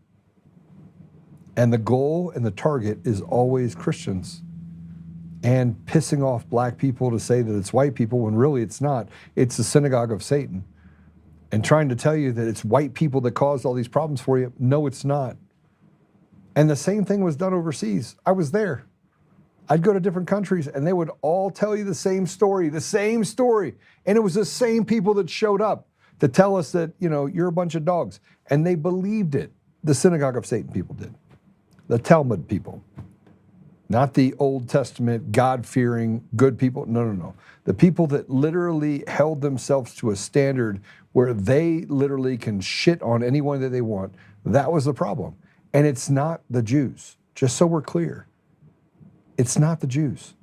And the goal and the target is always Christians. And pissing off black people to say that it's white people when really it's not. It's the synagogue of Satan. And trying to tell you that it's white people that caused all these problems for you. No, it's not. And the same thing was done overseas. I was there. I'd go to different countries and they would all tell you the same story. And it was the same people that showed up to tell us that, you know, you're a bunch of dogs. And they believed it. The synagogue of Satan people did. The Talmud people. Not the Old Testament, God-fearing, good people. No. The people that literally held themselves to a standard where they literally can shit on anyone that they want. That was the problem. And it's not the Jews, just so we're clear. It's not the Jews.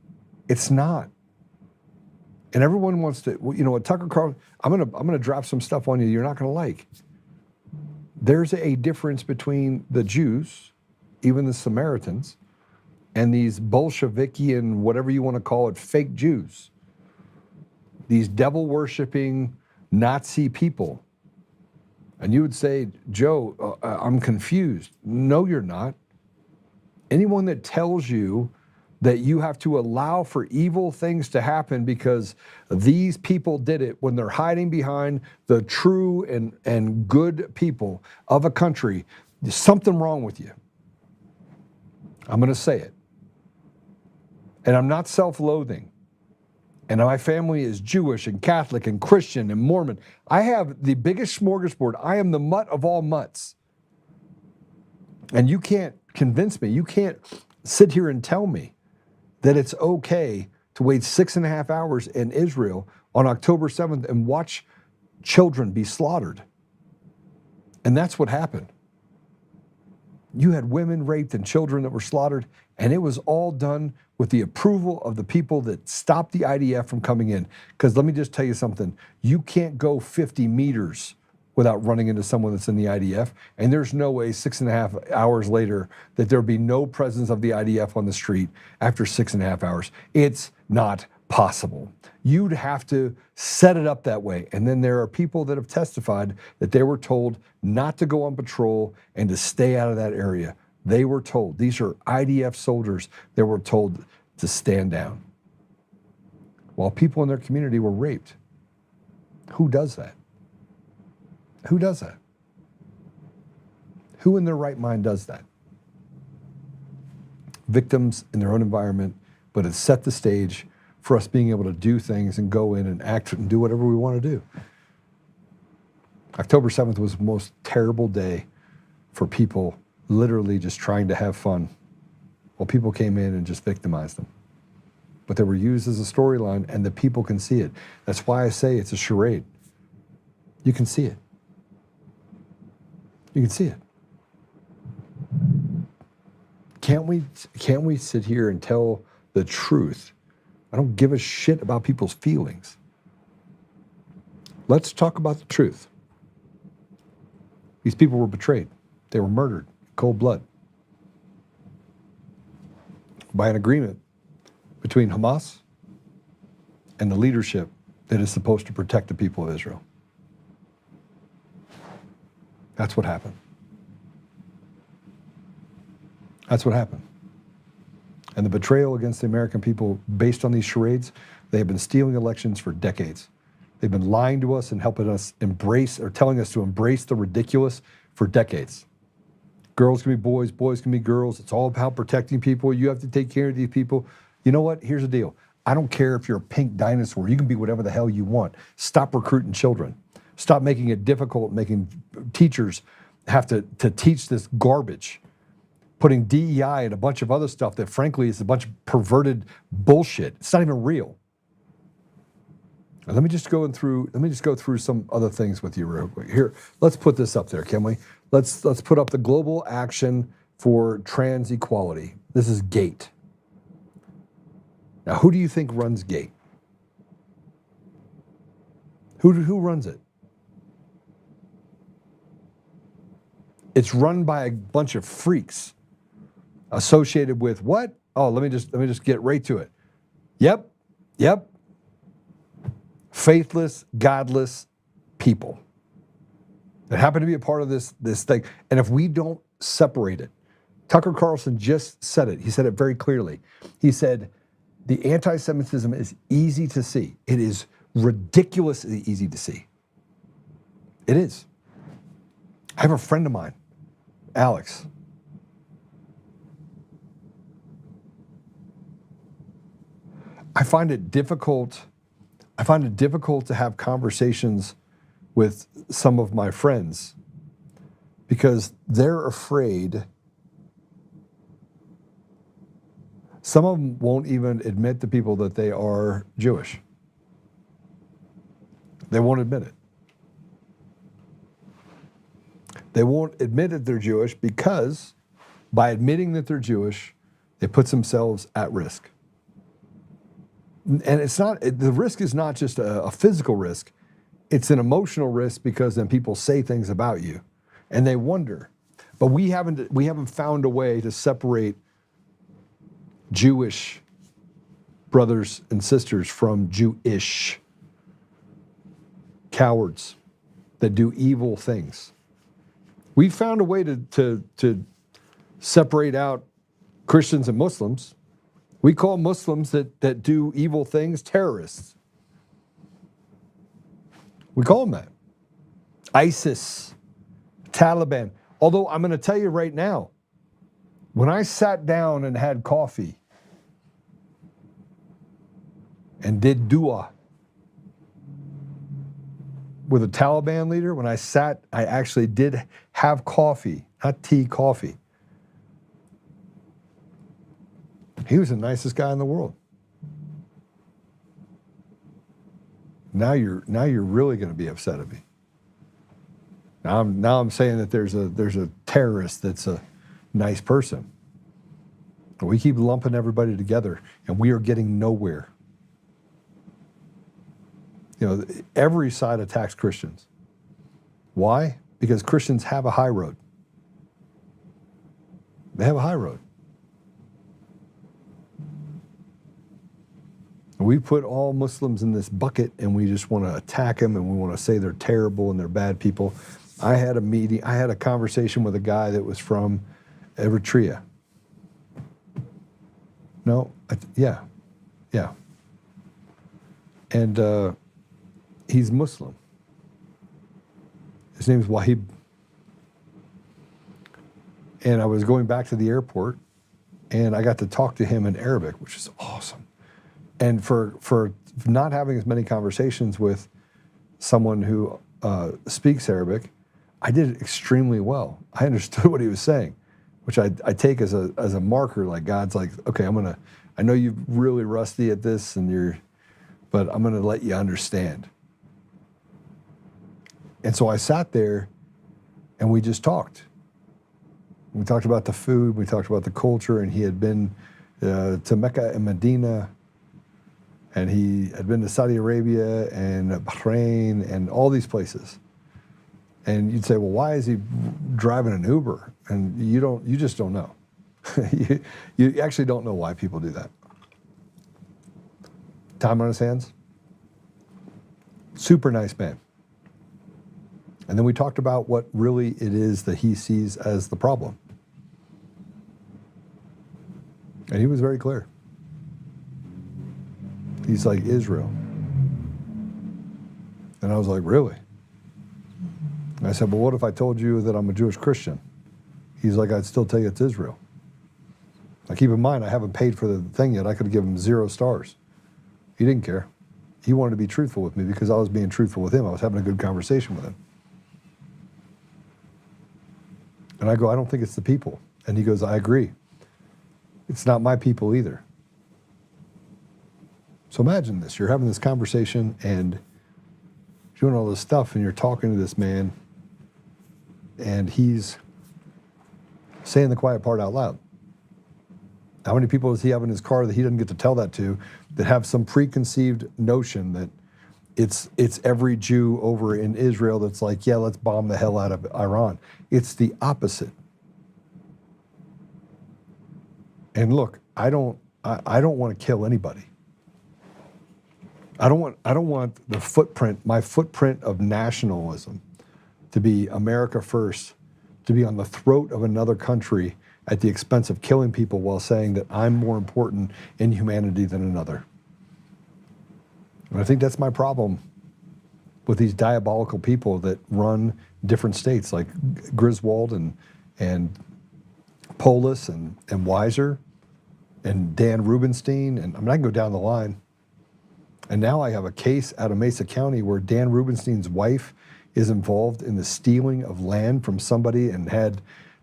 It's not. And everyone wants to, you know what, Tucker Carlson, I'm gonna drop some stuff on you you're not gonna like. There's a difference between the Jews, even the Samaritans, and these Bolshevikian, whatever you want to call it, fake Jews. These devil-worshipping Nazi people. And you would say, Joe, I'm confused. No, you're not. Anyone that tells you that you have to allow for evil things to happen because these people did it when they're hiding behind the true and good people of a country, there's something wrong with you. I'm going to say it. And I'm not self-loathing. And my family is Jewish and Catholic and Christian and Mormon. I have the biggest smorgasbord. I am the mutt of all mutts. And you can't convince me. You can't sit here and tell me that it's okay to wait 6.5 hours in Israel on October 7th and watch children be slaughtered. And that's what happened. You had women raped and children that were slaughtered, and it was all done with the approval of the people that stopped the IDF from coming in. Because let me just tell you something, you can't go 50 meters without running into someone that's in the IDF, and there's no way 6.5 hours later that there'd be no presence of the IDF on the street after 6.5 hours. It's not possible. You'd have to set it up that way. And then there are people that have testified that they were told not to go on patrol and to stay out of that area. They were told, these are IDF soldiers that were told to stand down while people in their community were raped. Who does that? Who does that? Who in their right mind does that? Victims in their own environment, but it set the stage for us being able to do things and go in and act and do whatever we want to do. October 7th was the most terrible day for people literally just trying to have fun. Well, people came in and just victimized them. But they were used as a storyline and the people can see it. That's why I say it's a charade. You can see it. You can see it. Can't we sit here and tell the truth? I don't give a shit about people's feelings. Let's talk about the truth. These people were betrayed. They were murdered in cold blood by an agreement between Hamas and the leadership that is supposed to protect the people of Israel. That's what happened. That's what happened. And the betrayal against the American people based on these charades, they have been stealing elections for decades. They've been lying to us and helping us embrace or telling us to embrace the ridiculous for decades. Girls can be boys, boys can be girls. It's all about protecting people. You have to take care of these people. You know what? Here's the deal. I don't care if you're a pink dinosaur. You can be whatever the hell you want. Stop recruiting children. Stop making it difficult, making teachers have to teach this garbage, putting DEI and a bunch of other stuff that frankly is a bunch of perverted bullshit. It's not even real. Let me just go through some other things with you real quick. Here, let's put this up there, can we? Let's put up the Global Action for Trans Equality. This is GATE. Now, who do you think runs GATE? Who runs it? It's run by a bunch of freaks associated with what? Oh, let me just get right to it. Yep. Faithless, godless people that happen to be a part of this thing. And if we don't separate it, Tucker Carlson just said it. He said it very clearly. He said, the anti-Semitism is easy to see. It is ridiculously easy to see. It is. I have a friend of mine, Alex. I find it difficult to have conversations with some of my friends because they're afraid. Some of them won't even admit to people that they are Jewish. They won't admit it. They won't admit that they're Jewish because by admitting that they're Jewish, it puts themselves at risk. And the risk is not just a physical risk, it's an emotional risk because then people say things about you and they wonder. But we haven't found a way to separate Jewish brothers and sisters from Jewish cowards that do evil things. We found a way to separate out Christians and Muslims. We call Muslims that do evil things terrorists. We call them that. ISIS, Taliban. Although I'm going to tell you right now, when I sat down and had coffee and did dua with a Taliban leader, I actually did have coffee, not tea, coffee. He was the nicest guy in the world. Now you're really going to be upset at me. Now I'm saying that there's a terrorist that's a nice person. We keep lumping everybody together, and we are getting nowhere. You know, every side attacks Christians. Why? Because Christians have a high road. They have a high road. We put all Muslims in this bucket and we just want to attack them and we want to say they're terrible and they're bad people. I had a conversation with a guy that was from Eritrea. Yeah. And he's Muslim. His name's Wahib. And I was going back to the airport and I got to talk to him in Arabic, which is awesome. And for not having as many conversations with someone who speaks Arabic, I did extremely well. I understood what he was saying, which I take as a marker. Like God's like, okay, I know you're really rusty at this, but I'm gonna let you understand. And so I sat there, and we just talked. We talked about the food, we talked about the culture, and he had been to Mecca and Medina. And he had been to Saudi Arabia and Bahrain and all these places. And you'd say, well, why is he driving an Uber? And you just don't know. you actually don't know why people do that. Time on his hands. Super nice man. And then we talked about what really it is that he sees as the problem. And he was very clear. He's like, Israel. And I was like, really? And I said, well, what if I told you that I'm a Jewish Christian? He's like, I'd still tell you it's Israel. Now keep in mind, I haven't paid for the thing yet. I could give him 0 stars. He didn't care. He wanted to be truthful with me because I was being truthful with him. I was having a good conversation with him. And I go, I don't think it's the people. And he goes, I agree. It's not my people either. So imagine this. You're having this conversation and doing all this stuff and you're talking to this man and he's saying the quiet part out loud. How many people does he have in his car that he doesn't get to tell that to, that have some preconceived notion that it's every Jew over in Israel that's like, yeah, let's bomb the hell out of Iran. It's the opposite. And look, I don't want to kill anybody. I don't want the footprint, my footprint of nationalism to be America first, to be on the throat of another country at the expense of killing people while saying that I'm more important in humanity than another. And I think that's my problem with these diabolical people that run different states like Griswold and Polis and Weiser and Dan Rubenstein, and I mean, I can go down the line. And now I have a case out of Mesa County where Dan Rubenstein's wife is involved in the stealing of land from somebody and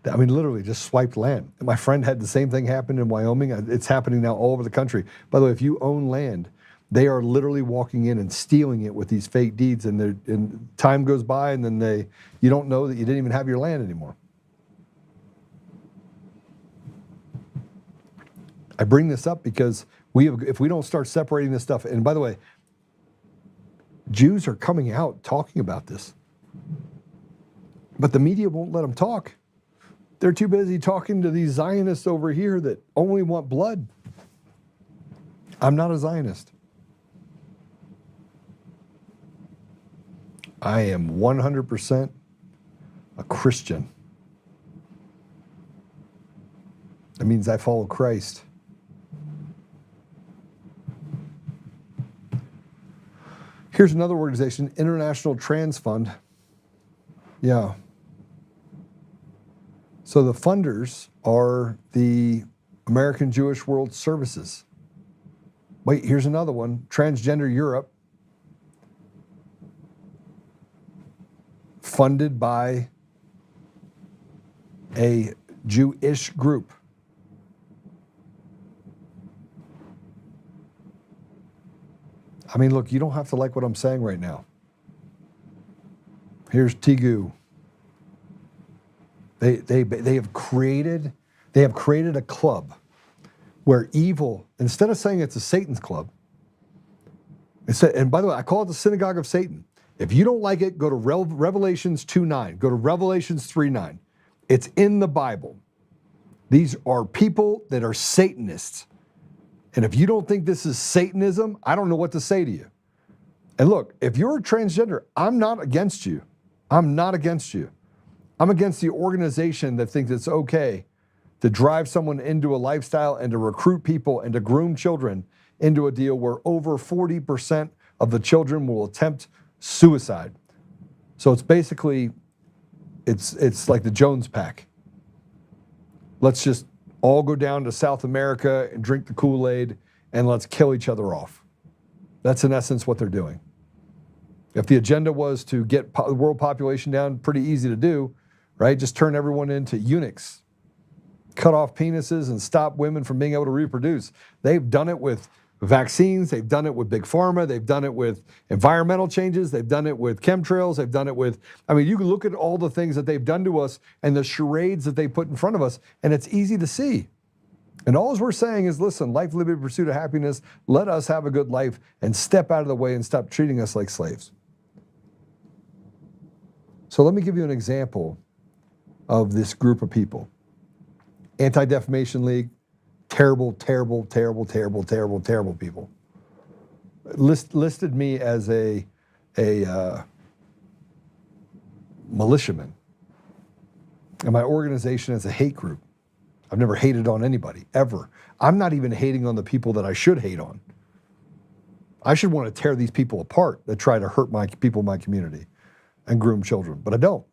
literally just swiped land. And my friend had the same thing happen in Wyoming. It's happening now all over the country. By the way, if you own land, they are literally walking in and stealing it with these fake deeds, and time goes by and then you don't know that you didn't even have your land anymore. I bring this up because if we don't start separating this stuff, and by the way, Jews are coming out talking about this, but the media won't let them talk. They're too busy talking to these Zionists over here that only want blood. I'm not a Zionist. I am 100% a Christian. That means I follow Christ. Here's another organization, International Trans Fund. Yeah. So the funders are the American Jewish World Services. Wait, here's another one, Transgender Europe, funded by a Jewish group. I mean, look, you don't have to like what I'm saying right now. Here's Tigu. They have created a club where evil, instead of saying it's a Satan's club, and by the way, I call it the synagogue of Satan. If you don't like it, go to Revelations 2:9. Go to Revelations 3:9. It's in the Bible. These are people that are Satanists. And if you don't think this is Satanism, I don't know what to say to you. And look, if you're a transgender, I'm not against you. I'm not against you. I'm against the organization that thinks it's okay to drive someone into a lifestyle and to recruit people and to groom children into a deal where over 40% of the children will attempt suicide. So it's basically, it's like the Jones Pack. Let's just all go down to South America and drink the Kool-Aid and let's kill each other off. That's in essence what they're doing. If the agenda was to get the world population down, pretty easy to do, right? Just turn everyone into eunuchs, cut off penises and stop women from being able to reproduce. They've done it with vaccines, they've done it with big pharma, they've done it with environmental changes, they've done it with chemtrails, they've done it with, I mean, you can look at all the things that they've done to us and the charades that they put in front of us, and it's easy to see. And all we're saying is, listen, life, liberty, pursuit of happiness, let us have a good life and step out of the way and stop treating us like slaves. So let me give you an example of this group of people. Anti-Defamation League, terrible, terrible, terrible, terrible, terrible, terrible people. Listed me as a militiaman. And my organization as a hate group. I've never hated on anybody, ever. I'm not even hating on the people that I should hate on. I should want to tear these people apart that try to hurt my people in my community and groom children, but I don't.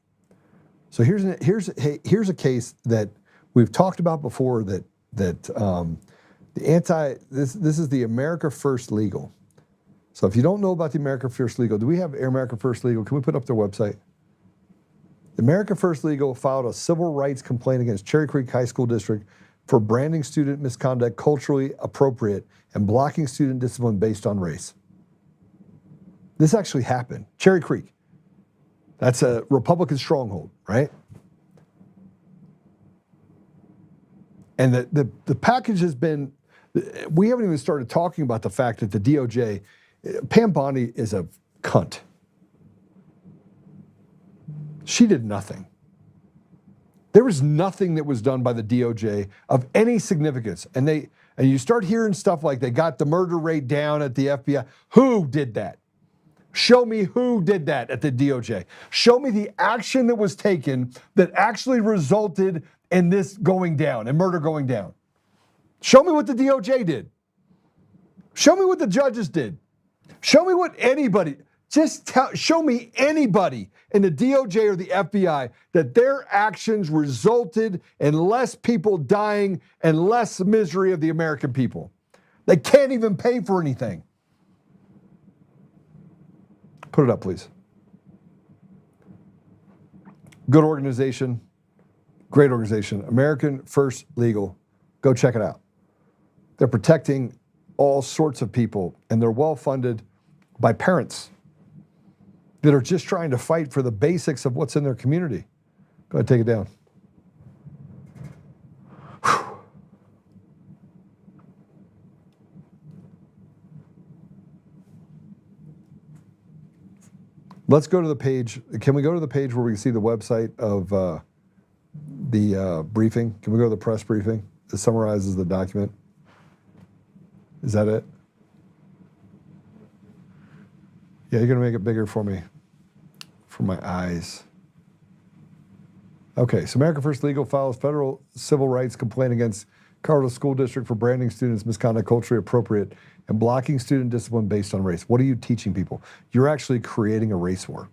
So here's a case that we've talked about before, that this is the America First Legal. So if you don't know about the America First Legal, do we have America First Legal? Can we put up their website? America First Legal filed a civil rights complaint against Cherry Creek High School District for branding student misconduct culturally appropriate and blocking student discipline based on race. This actually happened. Cherry Creek. That's a Republican stronghold, right? And the package has been, we haven't even started talking about the fact that the DOJ, Pam Bondi is a cunt. She did nothing. There was nothing that was done by the DOJ of any significance. And you start hearing stuff like they got the murder rate down at the FBI. Who did that? Show me who did that at the DOJ. Show me the action that was taken that actually resulted in this going down and murder going down. Show me what the DOJ did. Show me what the judges did. Show me what anybody, show me anybody in the DOJ or the FBI that their actions resulted in less people dying and less misery of the American people. They can't even pay for anything. Put it up, please. Good organization, great organization. American First Legal. Go check it out. They're protecting all sorts of people, and they're well funded by parents that are just trying to fight for the basics of what's in their community. Go ahead, take it down. Whew. Let's go to the page. Can we go to the page where we can see the website of the briefing? Can we go to the press briefing? It summarizes the document. Is that it? Yeah, you're going to make it bigger for me, for my eyes. Okay, so America First Legal files federal civil rights complaint against Colorado School District for branding students misconduct culturally appropriate and blocking student discipline based on race. What are you teaching people? You're actually creating a race war.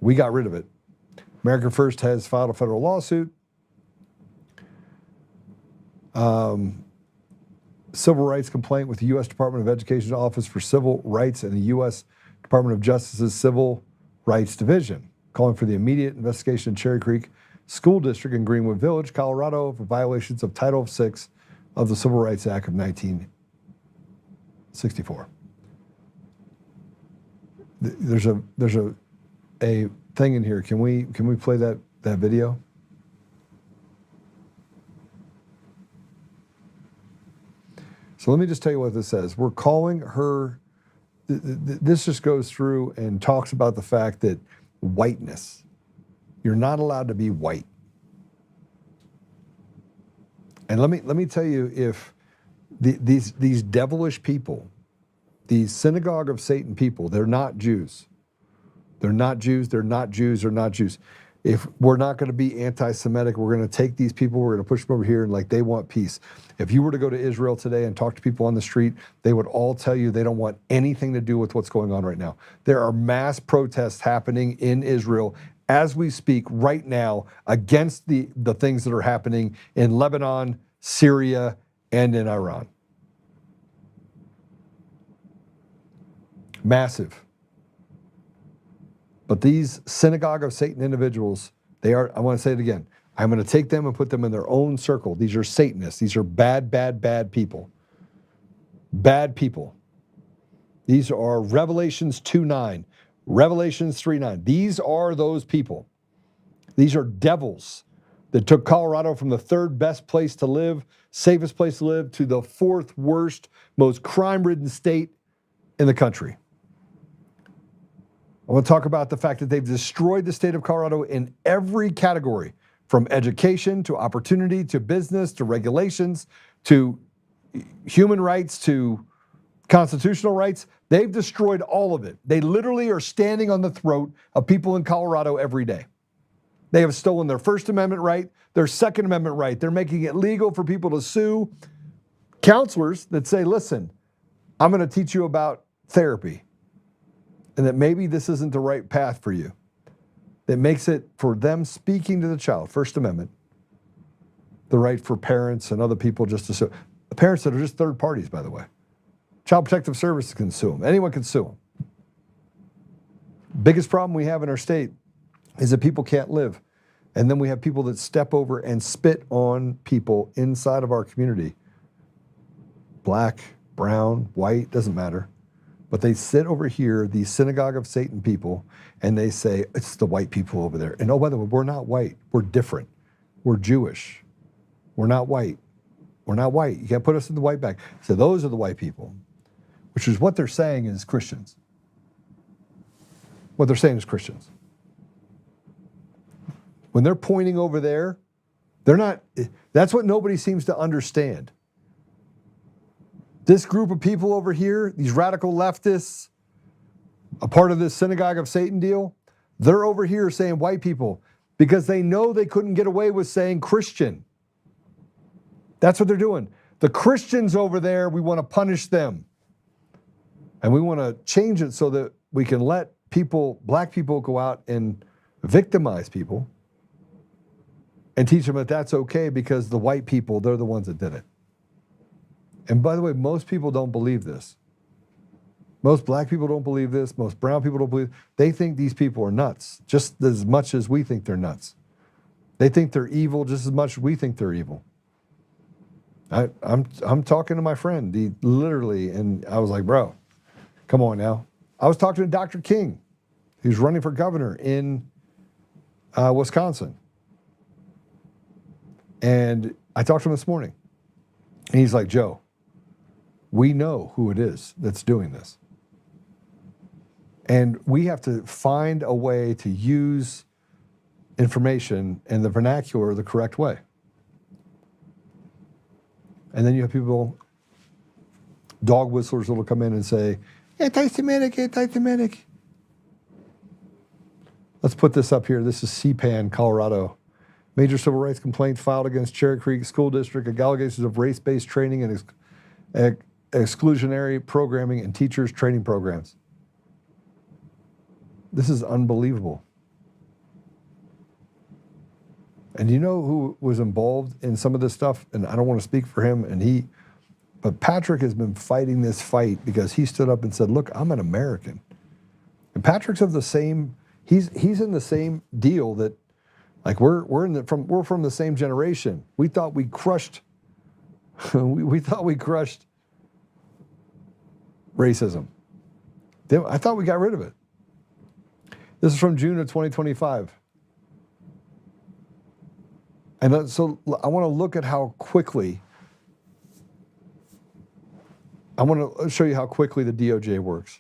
We got rid of it. America First has filed a federal lawsuit. Civil rights complaint with the U.S. Department of Education Office for Civil Rights and the U.S. Department of Justice's Civil Rights Division, calling for the immediate investigation in Cherry Creek School District in Greenwood Village, Colorado, for violations of Title VI of the Civil Rights Act of 1964. There's a thing in here. Can we play that video? So let me just tell you what this says. We're calling her, this just goes through and talks about the fact that whiteness, you're not allowed to be white. And let me tell you, if these devilish people, these synagogue of Satan people, they're not Jews. They're not Jews, they're not Jews, they're not Jews. If we're not going to be anti-Semitic, we're going to take these people, we're going to push them over here, and like they want peace. If you were to go to Israel today and talk to people on the street, they would all tell you they don't want anything to do with what's going on right now. There are mass protests happening in Israel as we speak right now against the things that are happening in Lebanon, Syria, and in Iran. Massive. But these synagogue of Satan individuals, they are, I want to say it again, I'm going to take them and put them in their own circle. These are Satanists. These are bad, bad, bad people. Bad people. These are Revelations 2:9, Revelations 3:9. These are those people. These are devils that took Colorado from the third best place to live, safest place to live, to the fourth worst, most crime-ridden state in the country. I want to talk about the fact that they've destroyed the state of Colorado in every category, from education to opportunity to business to regulations to human rights to constitutional rights. They've destroyed all of it. They literally are standing on the throat of people in Colorado every day. They have stolen their First Amendment right, their Second Amendment right. They're making it legal for people to sue counselors that say, listen, I'm going to teach you about therapy, and that maybe this isn't the right path for you. That makes it for them speaking to the child, First Amendment, the right for parents and other people just to sue. Parents that are just third parties, by the way. Child Protective Services can sue them. Anyone can sue them. Biggest problem we have in our state is that people can't live. And then we have people that step over and spit on people inside of our community. Black, brown, white, doesn't matter. But they sit over here, these synagogue of Satan people, and they say, it's the white people over there. And oh, by the way, we're not white. We're different. We're Jewish. We're not white. We're not white. You can't put us in the white bag. So those are the white people, which is what they're saying is Christians. What they're saying is Christians. When they're pointing over there, they're not, that's what nobody seems to understand. This group of people over here, these radical leftists, a part of this synagogue of Satan deal, they're over here saying white people because they know they couldn't get away with saying Christian. That's what they're doing. The Christians over there, we want to punish them. And we want to change it so that we can let people, black people, go out and victimize people and teach them that that's okay because the white people, they're the ones that did it. And by the way, most people don't believe this. Most black people don't believe this. Most brown people don't believe. They think these people are nuts just as much as we think they're nuts. They think they're evil just as much as we think they're evil. I'm talking to my friend, he literally, and I was like, bro, come on now. I was talking to Dr. King, who's running for governor in Wisconsin. And I talked to him this morning. And he's like, Joe, we know who it is that's doing this. And we have to find a way to use information and the vernacular the correct way. And then you have people, dog whistlers that'll come in and say, anti-Semitic, anti-Semitic. Let's put this up here. This is CPAN, Colorado. Major civil rights complaint filed against Cherry Creek School District, allegations of race-based training and exclusionary programming and teachers training programs. This is unbelievable. And you know who was involved in some of this stuff? And I don't want to speak for him, but Patrick has been fighting this fight because he stood up and said, look, I'm an American. And Patrick's of the same, he's in the same deal that, like we're from the same generation. We thought we crushed, we thought we crushed racism. I thought we got rid of it. This is from June of 2025. And so I want to look at how quickly, I want to show you how quickly the DOJ works.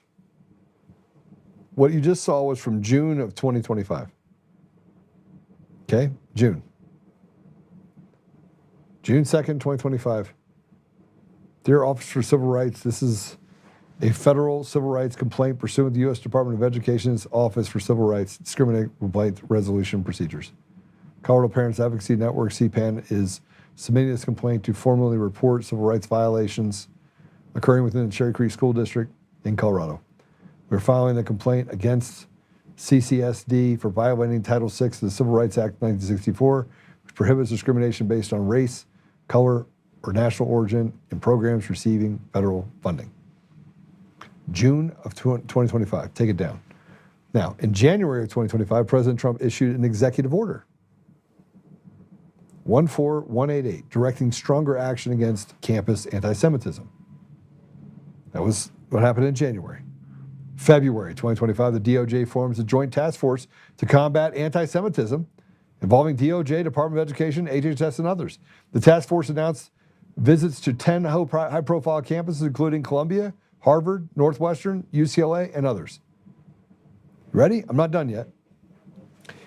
What you just saw was from June of 2025. Okay, June 2nd, 2025. Dear Office for Civil Rights, this is a federal civil rights complaint pursuant to the U.S. Department of Education's Office for Civil Rights Discriminatory Complaint Resolution Procedures. Colorado Parents Advocacy Network, CPAN, is submitting this complaint to formally report civil rights violations occurring within the Cherry Creek School District in Colorado. We're filing the complaint against CCSD for violating Title VI of the Civil Rights Act of 1964, which prohibits discrimination based on race, color, or national origin in programs receiving federal funding. June of 2025, take it down. Now, in January of 2025, President Trump issued an executive order, 14188, directing stronger action against campus anti-Semitism. That was what happened in January. February 2025, the DOJ forms a joint task force to combat anti-Semitism involving DOJ, Department of Education, HHS, and others. The task force announced visits to 10 high-profile campuses, including Columbia, Harvard, Northwestern, UCLA, and others. Ready? I'm not done yet.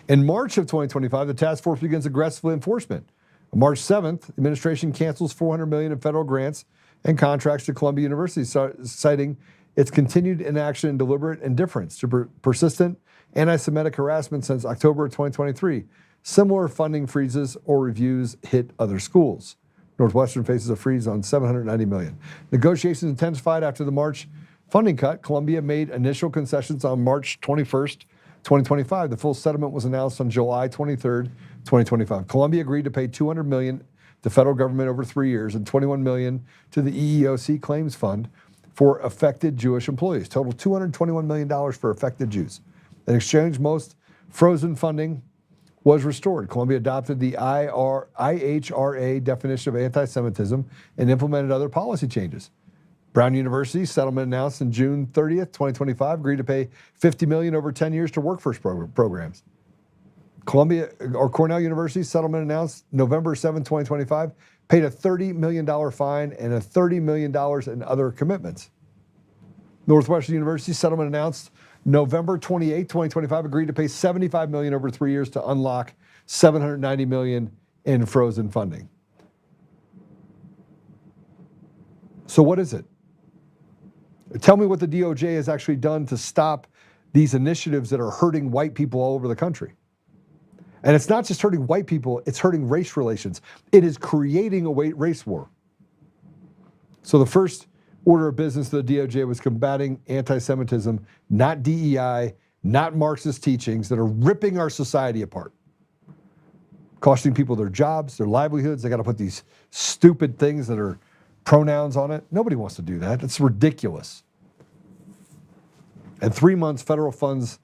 In March of 2025, the task force begins aggressive enforcement. On March 7th, the administration cancels $400 million in federal grants and contracts to Columbia University, citing its continued inaction and deliberate indifference to persistent anti-Semitic harassment since October of 2023. Similar funding freezes or reviews hit other schools. Northwestern faces a freeze on $790 million. Negotiations intensified after the March funding cut. Columbia made initial concessions on March 21st, 2025. The full settlement was announced on July 23rd, 2025. Columbia agreed to pay $200 million to federal government over 3 years and $21 million to the EEOC Claims Fund for affected Jewish employees. Total $221 million for affected Jews. In exchange, most frozen funding was restored. Columbia adopted the IHRA definition of anti-Semitism and implemented other policy changes. Brown University settlement announced in June 30th, 2025, agreed to pay $50 million over 10 years to workforce programs. Cornell University settlement announced November 7, 2025, paid a $30 million fine and a $30 million in other commitments. Northwestern University settlement announced November 28, 2025, agreed to pay $75 million over 3 years to unlock $790 million in frozen funding. So what is it? Tell me what the DOJ has actually done to stop these initiatives that are hurting white people all over the country. And it's not just hurting white people, it's hurting race relations. It is creating a race war. So the first order of business of the DOJ was combating anti-Semitism, not DEI, not Marxist teachings that are ripping our society apart. Costing people their jobs, their livelihoods. They got to put these stupid things that are pronouns on it. Nobody wants to do that. It's ridiculous. In 3 months, federal funds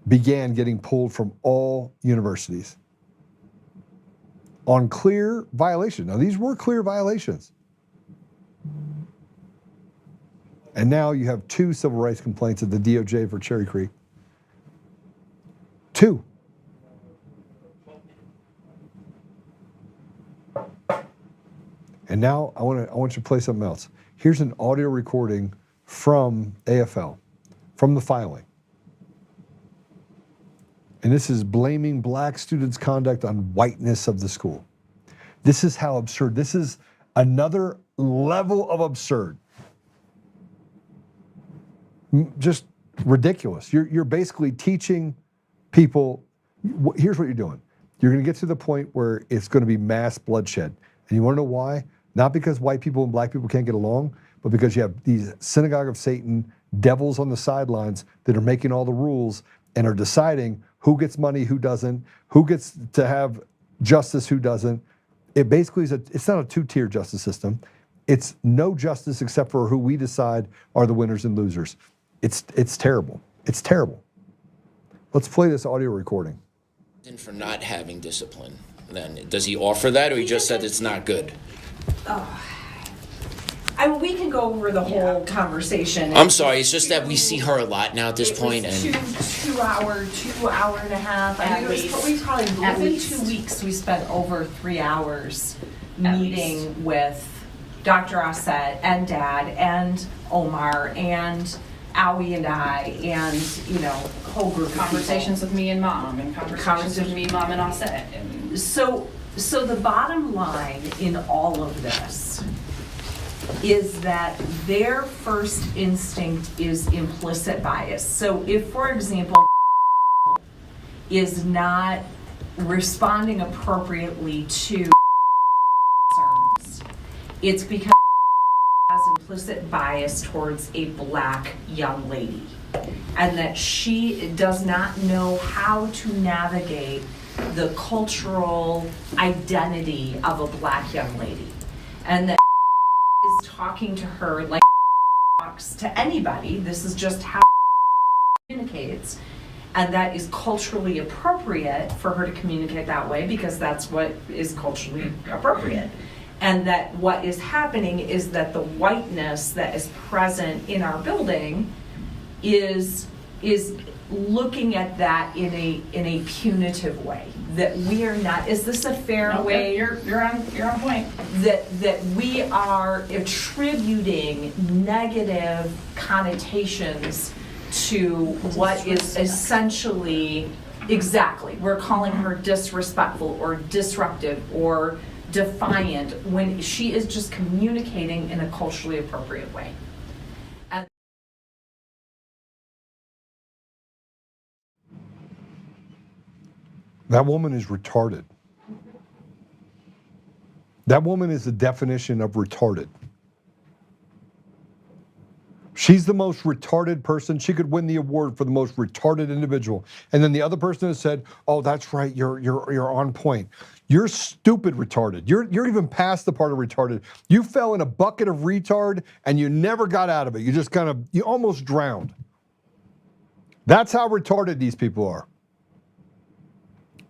began getting pulled from all universities on clear violation. Now, these were clear violations. And now you have 2 civil rights complaints at the DOJ for Cherry Creek. 2. And now I want you to play something else. Here's an audio recording from AFL, from the filing. And this is blaming black students' conduct on whiteness of the school. This is how absurd. This is another level of absurd. Just ridiculous. You're basically teaching people, here's what you're doing. You're going to get to the point where it's going to be mass bloodshed. And you want to know why? Not because white people and black people can't get along, but because you have these synagogue of Satan devils on the sidelines that are making all the rules and are deciding who gets money, who doesn't, who gets to have justice, who doesn't. It basically is it's not a 2-tier justice system. It's no justice except for who we decide are the winners and losers. It's terrible. It's terrible. Let's play this audio recording. For not having discipline, then does he offer that, or he just said it's not good? Oh. I mean, we can go over the whole conversation. I'm sorry, it's just that we see her a lot now at this point, and two hour and a half. I mean, we probably within 2 weeks we spent over 3 hours meeting with Dr. Aset and Dad and Omar and Owie and I, and whole group of conversations with me and Mom, and conversations with me, Mom, and Aset. So the bottom line in all of this is that their first instinct is implicit bias. So if, for example, is not responding appropriately to concerns, it's because has implicit bias towards a black young lady, and that she does not know how to navigate the cultural identity of a black young lady, and that is talking to her like talks to anybody. This is just how communicates, and that is culturally appropriate for her to communicate that way because that's what is culturally appropriate. And that what is happening is that the whiteness that is present in our building is looking at that in a punitive way. That we are not. Is this a fair way? You're on point. That we are attributing negative connotations to what is essentially exactly. We're calling her disrespectful or disruptive or defiant when she is just communicating in a culturally appropriate way. And that woman is retarded. That woman is the definition of retarded. She's the most retarded person. She could win the award for the most retarded individual. And then the other person has said, "Oh, that's right. You're on point. You're stupid retarded. You're even past the part of retarded. You fell in a bucket of retard and you never got out of it. You just you almost drowned. That's how retarded these people are.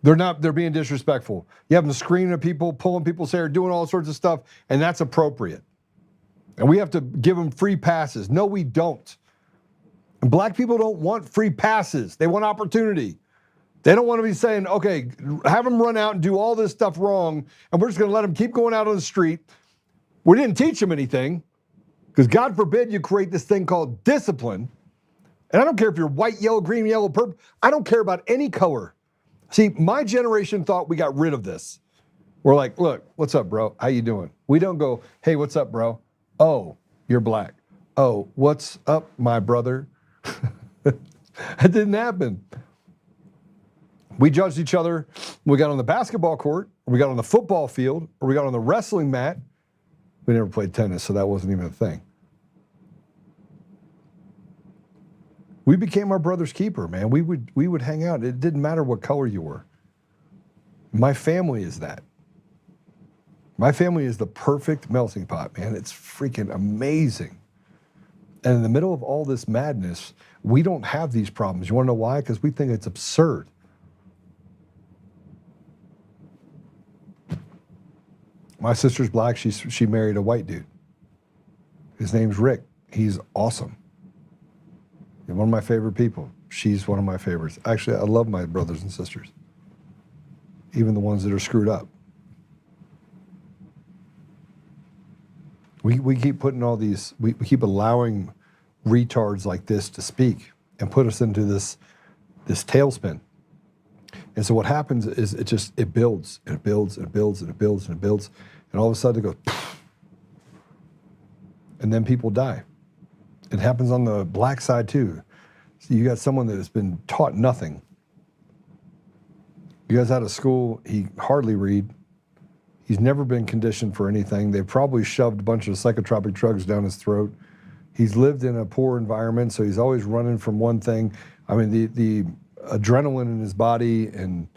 They're being disrespectful. You have them screaming at people, pulling people's hair, doing all sorts of stuff, and that's appropriate. And we have to give them free passes. No, we don't. And black people don't want free passes. They want opportunity. They don't want to be saying, okay, have them run out and do all this stuff wrong, and we're just going to let them keep going out on the street. We didn't teach them anything, because God forbid you create this thing called discipline. And I don't care if you're white, yellow, green, yellow, purple. I don't care about any color. See, my generation thought we got rid of this. We're like, look, what's up, bro? How you doing? We don't go, hey, what's up, bro? Oh, you're black. Oh, what's up, my brother? That didn't happen. We judged each other when we got on the basketball court, or we got on the football field, or we got on the wrestling mat. We never played tennis, so that wasn't even a thing. We became our brother's keeper, man. We would hang out. It didn't matter what color you were. My family is that. My family is the perfect melting pot, man. It's freaking amazing. And in the middle of all this madness, we don't have these problems. You want to know why? Because we think it's absurd. My sister's black. She married a white dude. His name's Rick. He's awesome. He's one of my favorite people. She's one of my favorites. Actually, I love my brothers and sisters, even the ones that are screwed up. We keep putting all these, we keep allowing retards like this to speak and put us into this tailspin. And so what happens is it builds and it builds and it builds and it builds and it builds, and all of a sudden it goes, and then people die. It happens on the black side too. So you got someone that has been taught nothing. You guys out of school, he hardly read. He's never been conditioned for anything. They've probably shoved a bunch of psychotropic drugs down his throat. He's lived in a poor environment, so he's always running from one thing. I mean, the adrenaline in his body and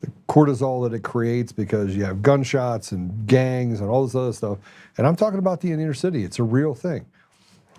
the cortisol that it creates, because you have gunshots and gangs and all this other stuff. And I'm talking about the inner city. It's a real thing.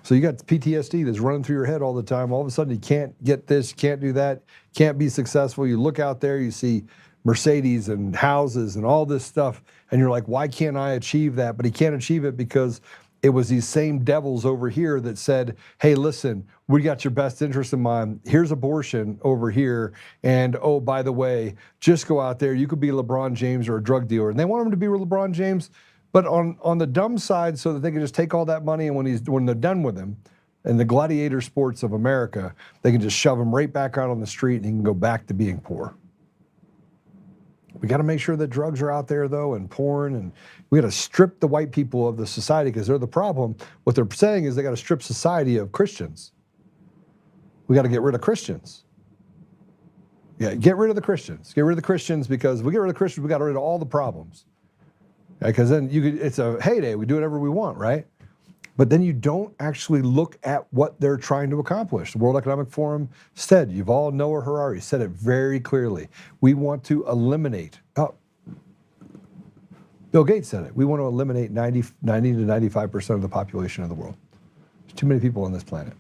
So you got PTSD that's running through your head all the time. All of a sudden you can't get this, can't do that, can't be successful. You look out there, you see Mercedes and houses and all this stuff, and you're like, why can't I achieve that? But he can't achieve it because it was these same devils over here that said, hey, listen, we got your best interest in mind. Here's abortion over here. And oh, by the way, just go out there. You could be LeBron James or a drug dealer. And they want him to be LeBron James, but on the dumb side, so that they can just take all that money, and when they're done with him, in the gladiator sports of America, they can just shove him right back out on the street and he can go back to being poor. We got to make sure that drugs are out there, though, and porn, and we got to strip the white people of the society, because they're the problem. What they're saying is they got to strip society of Christians. We got to get rid of Christians. Yeah, get rid of the Christians. Get rid of the Christians, because if we get rid of the Christians, we got rid of all the problems. Because then it's a heyday. We do whatever we want, right? But then you don't actually look at what they're trying to accomplish. The World Economic Forum said, Yuval Noah Harari said it very clearly. We want to eliminate, Bill Gates said it, we want to eliminate 90 to 95% of the population of the world. There's too many people on this planet.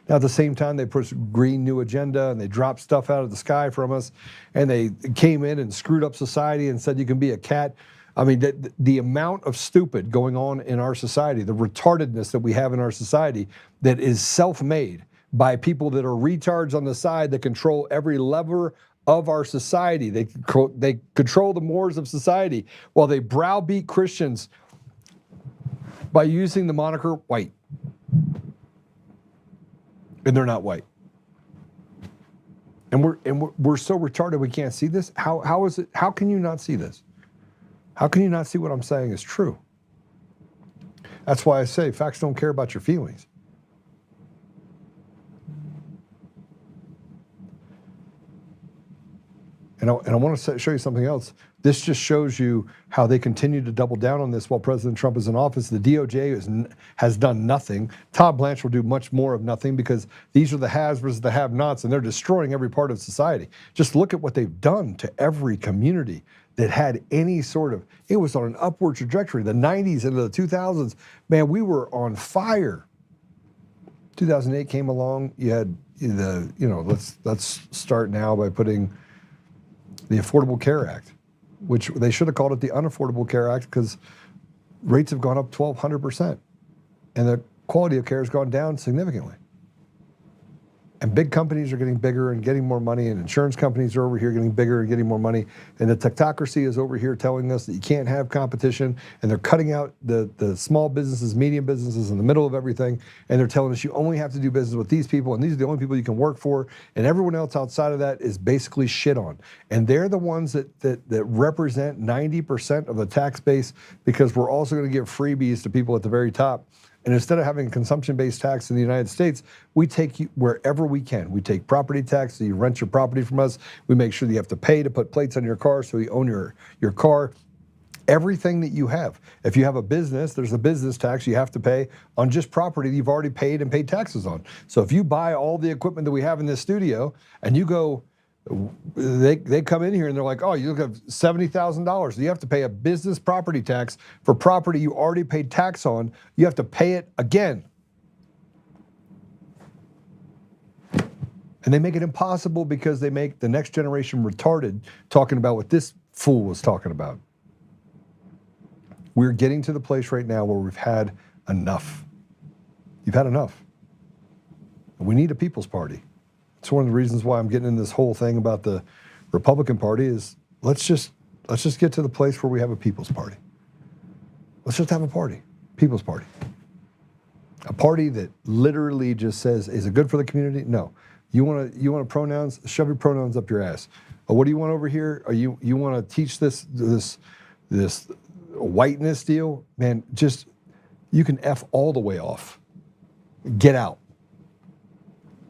Now, at the same time, they push Green New Agenda, and they dropped stuff out of the sky from us, and they came in and screwed up society and said you can be a cat. I mean, the amount of stupid going on in our society, the retardedness that we have in our society that is self-made by people that are retards on the side that control every lever of our society. They control the mores of society while they browbeat Christians by using the moniker white. And they're not white. And we're so retarded we can't see this. How is it? How can you not see this? How can you not see what I'm saying is true? That's why I say facts don't care about your feelings. And I want to show you something else. This just shows you how they continue to double down on this while President Trump is in office. The DOJ has done nothing. Todd Blanche will do much more of nothing, because these are the haves versus the have-nots, and they're destroying every part of society. Just look at what they've done to every community. that had any sort of, it was on an upward trajectory. The 90s into the 2000s, man, we were on fire. 2008 came along, you had let's start now by putting the Affordable Care Act, which they should have called it the Unaffordable Care Act because rates have gone up 1,200%, and the quality of care has gone down significantly. And big companies are getting bigger and getting more money, and insurance companies are over here getting bigger and getting more money, and the technocracy is over here telling us that you can't have competition, and they're cutting out the small businesses, medium businesses in the middle of everything, and they're telling us you only have to do business with these people, and these are the only people you can work for, and everyone else outside of that is basically shit on. And they're the ones that represent 90% of the tax base, because we're also going to give freebies to people at the very top. And instead of having a consumption-based tax in the United States, we take you wherever we can. We take property tax, so you rent your property from us. We make sure that you have to pay to put plates on your car, so you own your car. Everything that you have. If you have a business, there's a business tax you have to pay on just property that you've already paid and paid taxes on. So if you buy all the equipment that we have in this studio, and you go, they come in here and they're like, oh, you have $70,000. You have to pay a business property tax for property you already paid tax on. You have to pay it again. And they make it impossible because they make the next generation retarded talking about what this fool was talking about. We're getting to the place right now where we've had enough. You've had enough. We need a people's party. It's one of the reasons why I'm getting in this whole thing about the Republican Party is let's just get to the place where we have a people's party. Let's just have a party, people's party. A party that literally just says, is it good for the community? No. You want pronouns? Shove your pronouns up your ass. What do you want over here? You want to teach this whiteness deal? Man, just, you can F all the way off. Get out.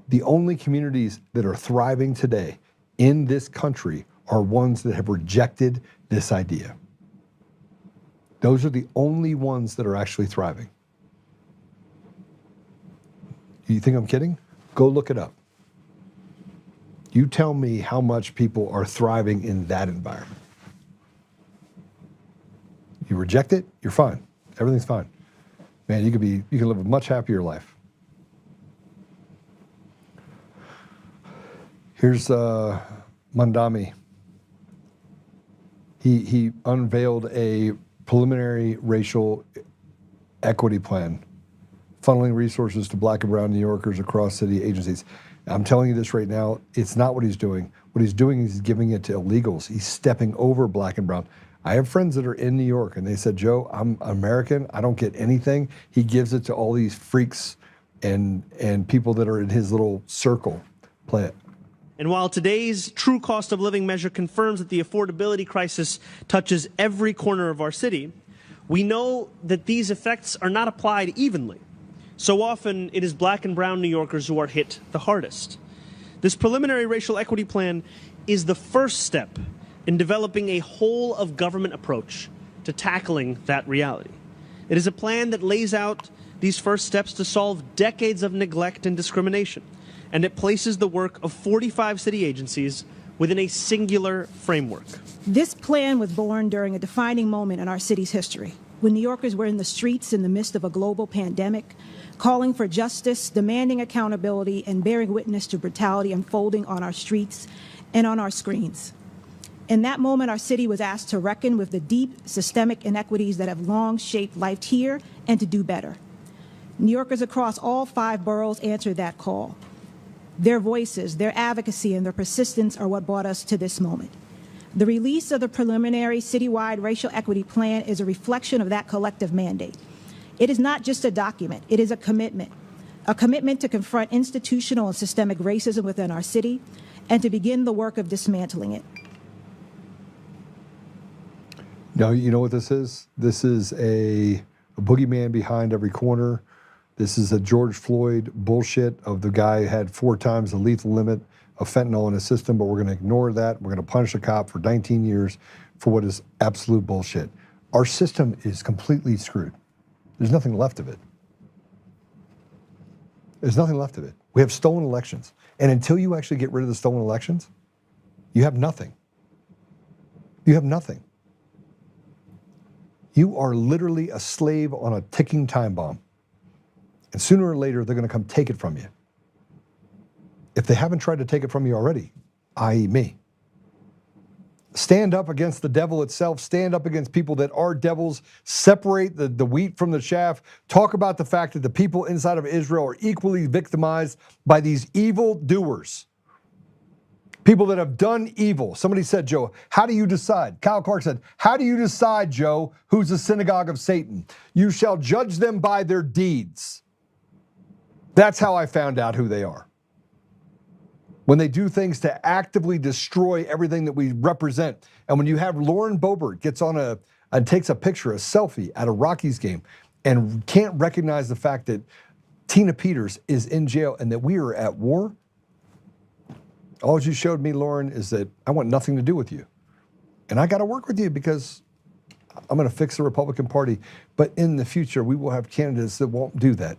The only communities that are thriving today in this country are ones that have rejected this idea. Those are the only ones that are actually thriving. You think I'm kidding? Go look it up. You tell me how much people are thriving in that environment. You reject it, you're fine. Everything's fine. Man, you can live a much happier life. Here's Mandami. He unveiled a preliminary racial equity plan, funneling resources to Black and brown New Yorkers across city agencies. I'm telling you this right now, it's not what he's doing. What he's doing is he's giving it to illegals. He's stepping over Black and brown. I have friends that are in New York, and they said, Joe, I'm American. I don't get anything. He gives it to all these freaks and people that are in his little circle. Play it. And while today's true cost of living measure confirms that the affordability crisis touches every corner of our city, we know that these effects are not applied evenly. So often, it is Black and brown New Yorkers who are hit the hardest. This preliminary racial equity plan is the first step in developing a whole-of-government approach to tackling that reality. It is a plan that lays out these first steps to solve decades of neglect and discrimination, and it places the work of 45 city agencies within a singular framework. This plan was born during a defining moment in our city's history, when New Yorkers were in the streets in the midst of a global pandemic, calling for justice, demanding accountability, and bearing witness to brutality unfolding on our streets and on our screens. In that moment, our city was asked to reckon with the deep systemic inequities that have long shaped life here and to do better. New Yorkers across all 5 boroughs answered that call. Their voices, their advocacy, and their persistence are what brought us to this moment. The release of the preliminary citywide racial equity plan is a reflection of that collective mandate. It is not just a document, it is a commitment to confront institutional and systemic racism within our city and to begin the work of dismantling it. Now, you know what this is? This is a boogeyman behind every corner. This is a George Floyd bullshit of the guy who had 4 times the lethal limit of fentanyl in his system, but we're going to ignore that. We're going to punish a cop for 19 years for what is absolute bullshit. Our system is completely screwed. There's nothing left of it. There's nothing left of it. We have stolen elections. And until you actually get rid of the stolen elections, you have nothing. You have nothing. You are literally a slave on a ticking time bomb. And sooner or later, they're going to come take it from you. If they haven't tried to take it from you already, i.e. me. Stand up against the devil itself. Stand up against people that are devils. Separate the wheat from the chaff. Talk about the fact that the people inside of Israel are equally victimized by these evil doers. People that have done evil. Somebody said, Joe, how do you decide? Kyle Clark said, how do you decide, Joe, who's the synagogue of Satan? You shall judge them by their deeds. That's how I found out who they are. When they do things to actively destroy everything that we represent. And when you have Lauren Boebert gets on and takes a picture, a selfie at a Rockies game, and can't recognize the fact that Tina Peters is in jail and that we are at war, all you showed me, Lauren, is that I want nothing to do with you. And I got to work with you because I'm going to fix the Republican Party. But in the future, we will have candidates that won't do that.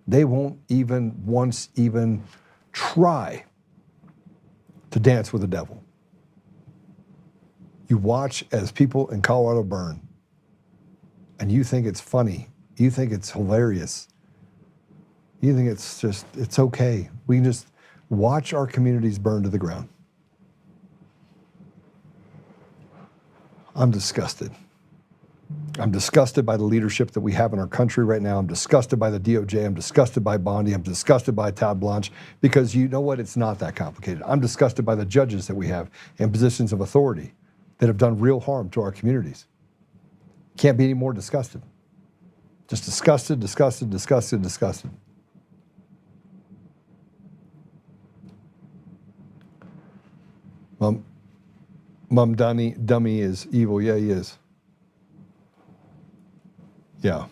They won't even once even try to dance with the devil. You watch as people in Colorado burn, and you think it's funny. You think it's hilarious. You think it's okay. We can just watch our communities burn to the ground. I'm disgusted. I'm disgusted by the leadership that we have in our country right now. I'm disgusted by the DOJ. I'm disgusted by Bondi. I'm disgusted by Todd Blanche, because you know what? It's not that complicated. I'm disgusted by the judges that we have in positions of authority that have done real harm to our communities. Can't be any more disgusted. Just disgusted, disgusted, disgusted, disgusted. Mum Dummy is evil. Yeah, he is. Yeah.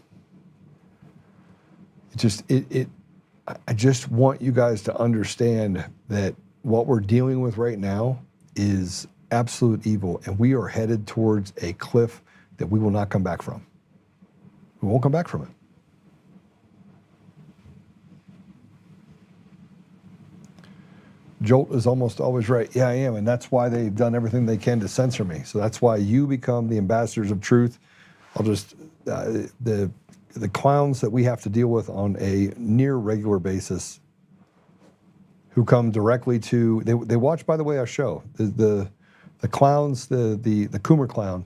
I just want you guys to understand that what we're dealing with right now is absolute evil, and we are headed towards a cliff that we will not come back from. We won't come back from it. Jolt is almost always right. Yeah, I am, and that's why they've done everything they can to censor me. So that's why you become the ambassadors of truth. I'll just the clowns that we have to deal with on a near regular basis, who come directly to they watch, by the way, our show. The clowns, the Coomer clown,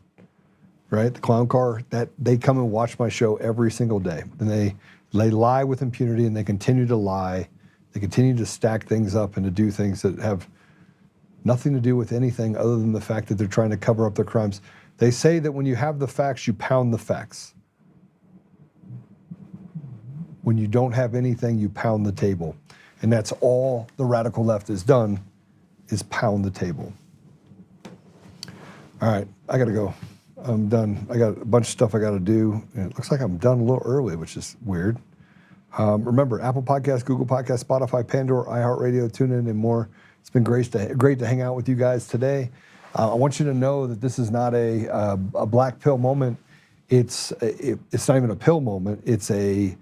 right? The clown car, that they come and watch my show every single day, and they lie with impunity, and they continue to lie. They continue to stack things up and to do things that have nothing to do with anything other than the fact that they're trying to cover up their crimes. They say that when you have the facts, you pound the facts. When you don't have anything, you pound the table. And that's all the radical left has done, is pound the table. All right, I gotta go. I'm done. I got a bunch of stuff I gotta do. And it looks like I'm done a little early, which is weird. Remember, Apple Podcasts, Google Podcasts, Spotify, Pandora, iHeartRadio, TuneIn, and more. It's been great to hang out with you guys today. I want you to know that this is not a black pill moment. It's not even a pill moment. It's a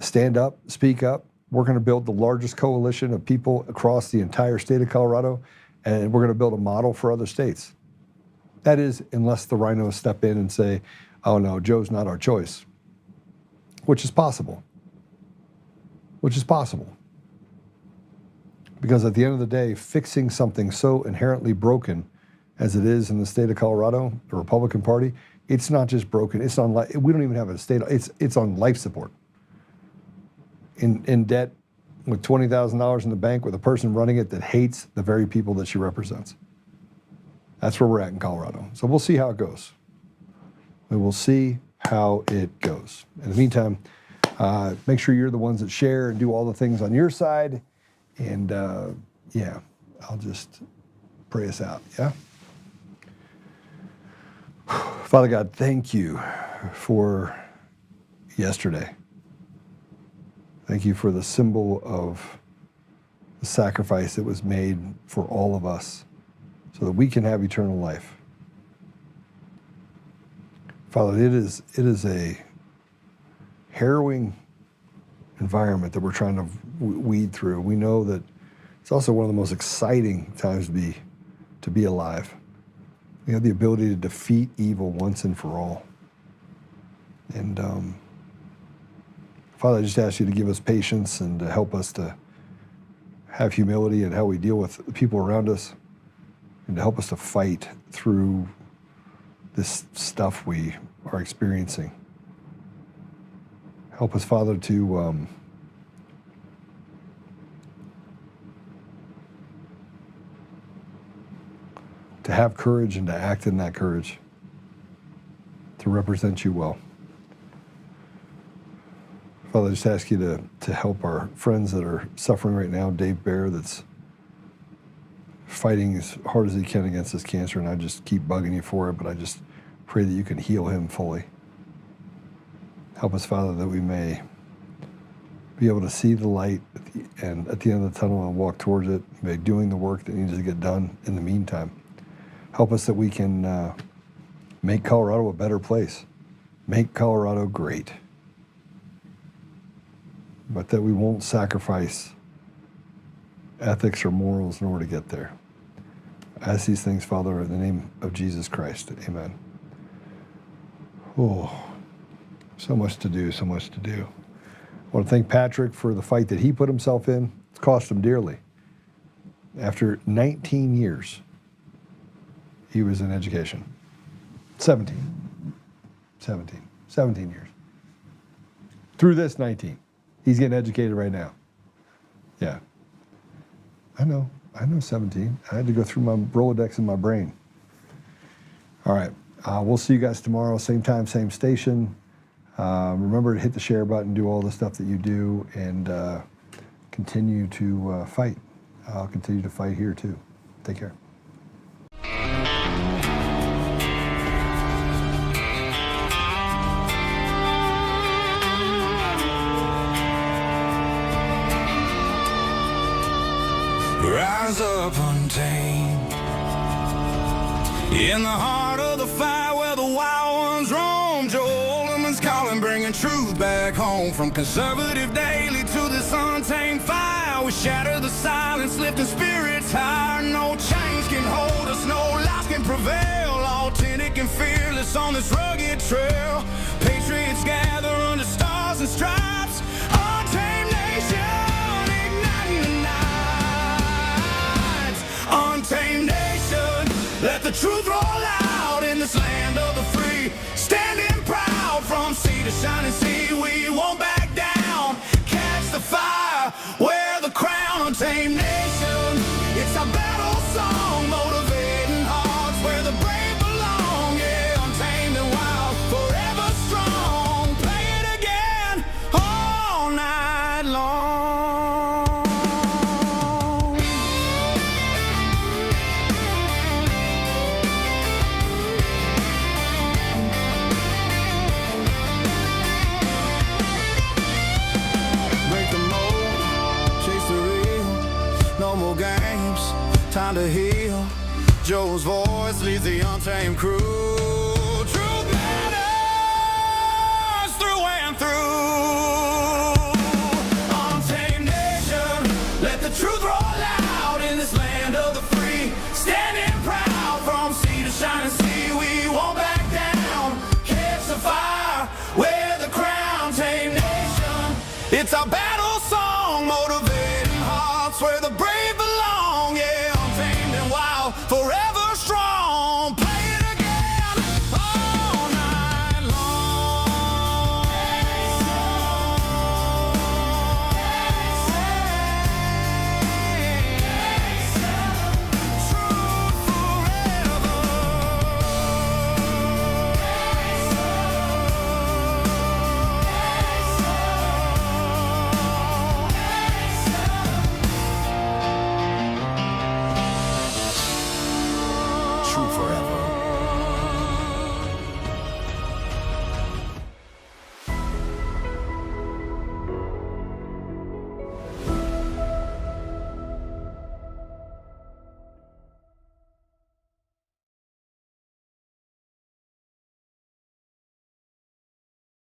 stand up, speak up. We're going to build the largest coalition of people across the entire state of Colorado, and we're going to build a model for other states. That is, unless the rhinos step in and say, oh no, Joe's not our choice, which is possible. Because at the end of the day, fixing something so inherently broken as it is in the state of Colorado, the Republican Party, it's not just broken. It's on. We don't even have a state. It's on life support. In debt, with $20,000 in the bank, with a person running it that hates the very people that she represents. That's where we're at in Colorado. So we'll see how it goes. We will see how it goes. In the meantime, make sure you're the ones that share and do all the things on your side. And yeah, I'll just pray us out. Yeah. Father God, thank you for yesterday. Thank you for the symbol of the sacrifice that was made for all of us so that we can have eternal life. Father, it is a harrowing environment that we're trying to weed through. We know that it's also one of the most exciting times to be alive. We have the ability to defeat evil once and for all. And Father, I just ask you to give us patience and to help us to have humility in how we deal with the people around us, and to help us to fight through this stuff we are experiencing. Help us, Father, to have courage and to act in that courage, to represent you well. Father, I just ask you to help our friends that are suffering right now. Dave Bear, that's fighting as hard as he can against this cancer, and I just keep bugging you for it, but I just pray that you can heal him fully. Help us, Father, that we may be able to see the light at the end of the tunnel and walk towards it, by doing the work that needs to get done in the meantime. Help us that we can make Colorado a better place, make Colorado great, but that we won't sacrifice ethics or morals in order to get there. I ask these things, Father, in the name of Jesus Christ. Amen. Oh, so much to do, so much to do. I want to thank Patrick for the fight that he put himself in. It's cost him dearly. After 19 years, he was in education. 17 years. Through this 19. He's getting educated right now. Yeah. I know 17. I had to go through my Rolodex in my brain. All right. We'll see you guys tomorrow, same time, same station. Remember to hit the share button, do all the stuff that you do, and continue to fight. I'll continue to fight here too. Take care. Rise up untamed in the heart of the fight where the wild ones roam. Joe Oltmann's calling, bringing truth back home. From conservative daily to this untamed fire, we shatter the silence, lifting spirits higher. No chains can hold us, no lies can prevail. Authentic and fearless on this rugged trail. Patriots gather under stars and stripes. Untamed nation, igniting the night. Untamed nation, let the truth roll out in this land of the free. Standing proud from sea to shining sea, we won't back down. Catch the fire, wear the crown. Untamed nation, it's our battle song, motivating hearts where the brave belong. Yeah, untamed and wild, forever strong. Play it again all night long. No more games, time to heal. Joe's voice leads the untamed crew. Truth matters through and through. Untamed nation, let the truth roll out in this land of the free. Standing proud from sea to shining sea, we won't back down. Catch the fire, wear the crown. Untamed nation, it's our battle song, motivating hearts where the brave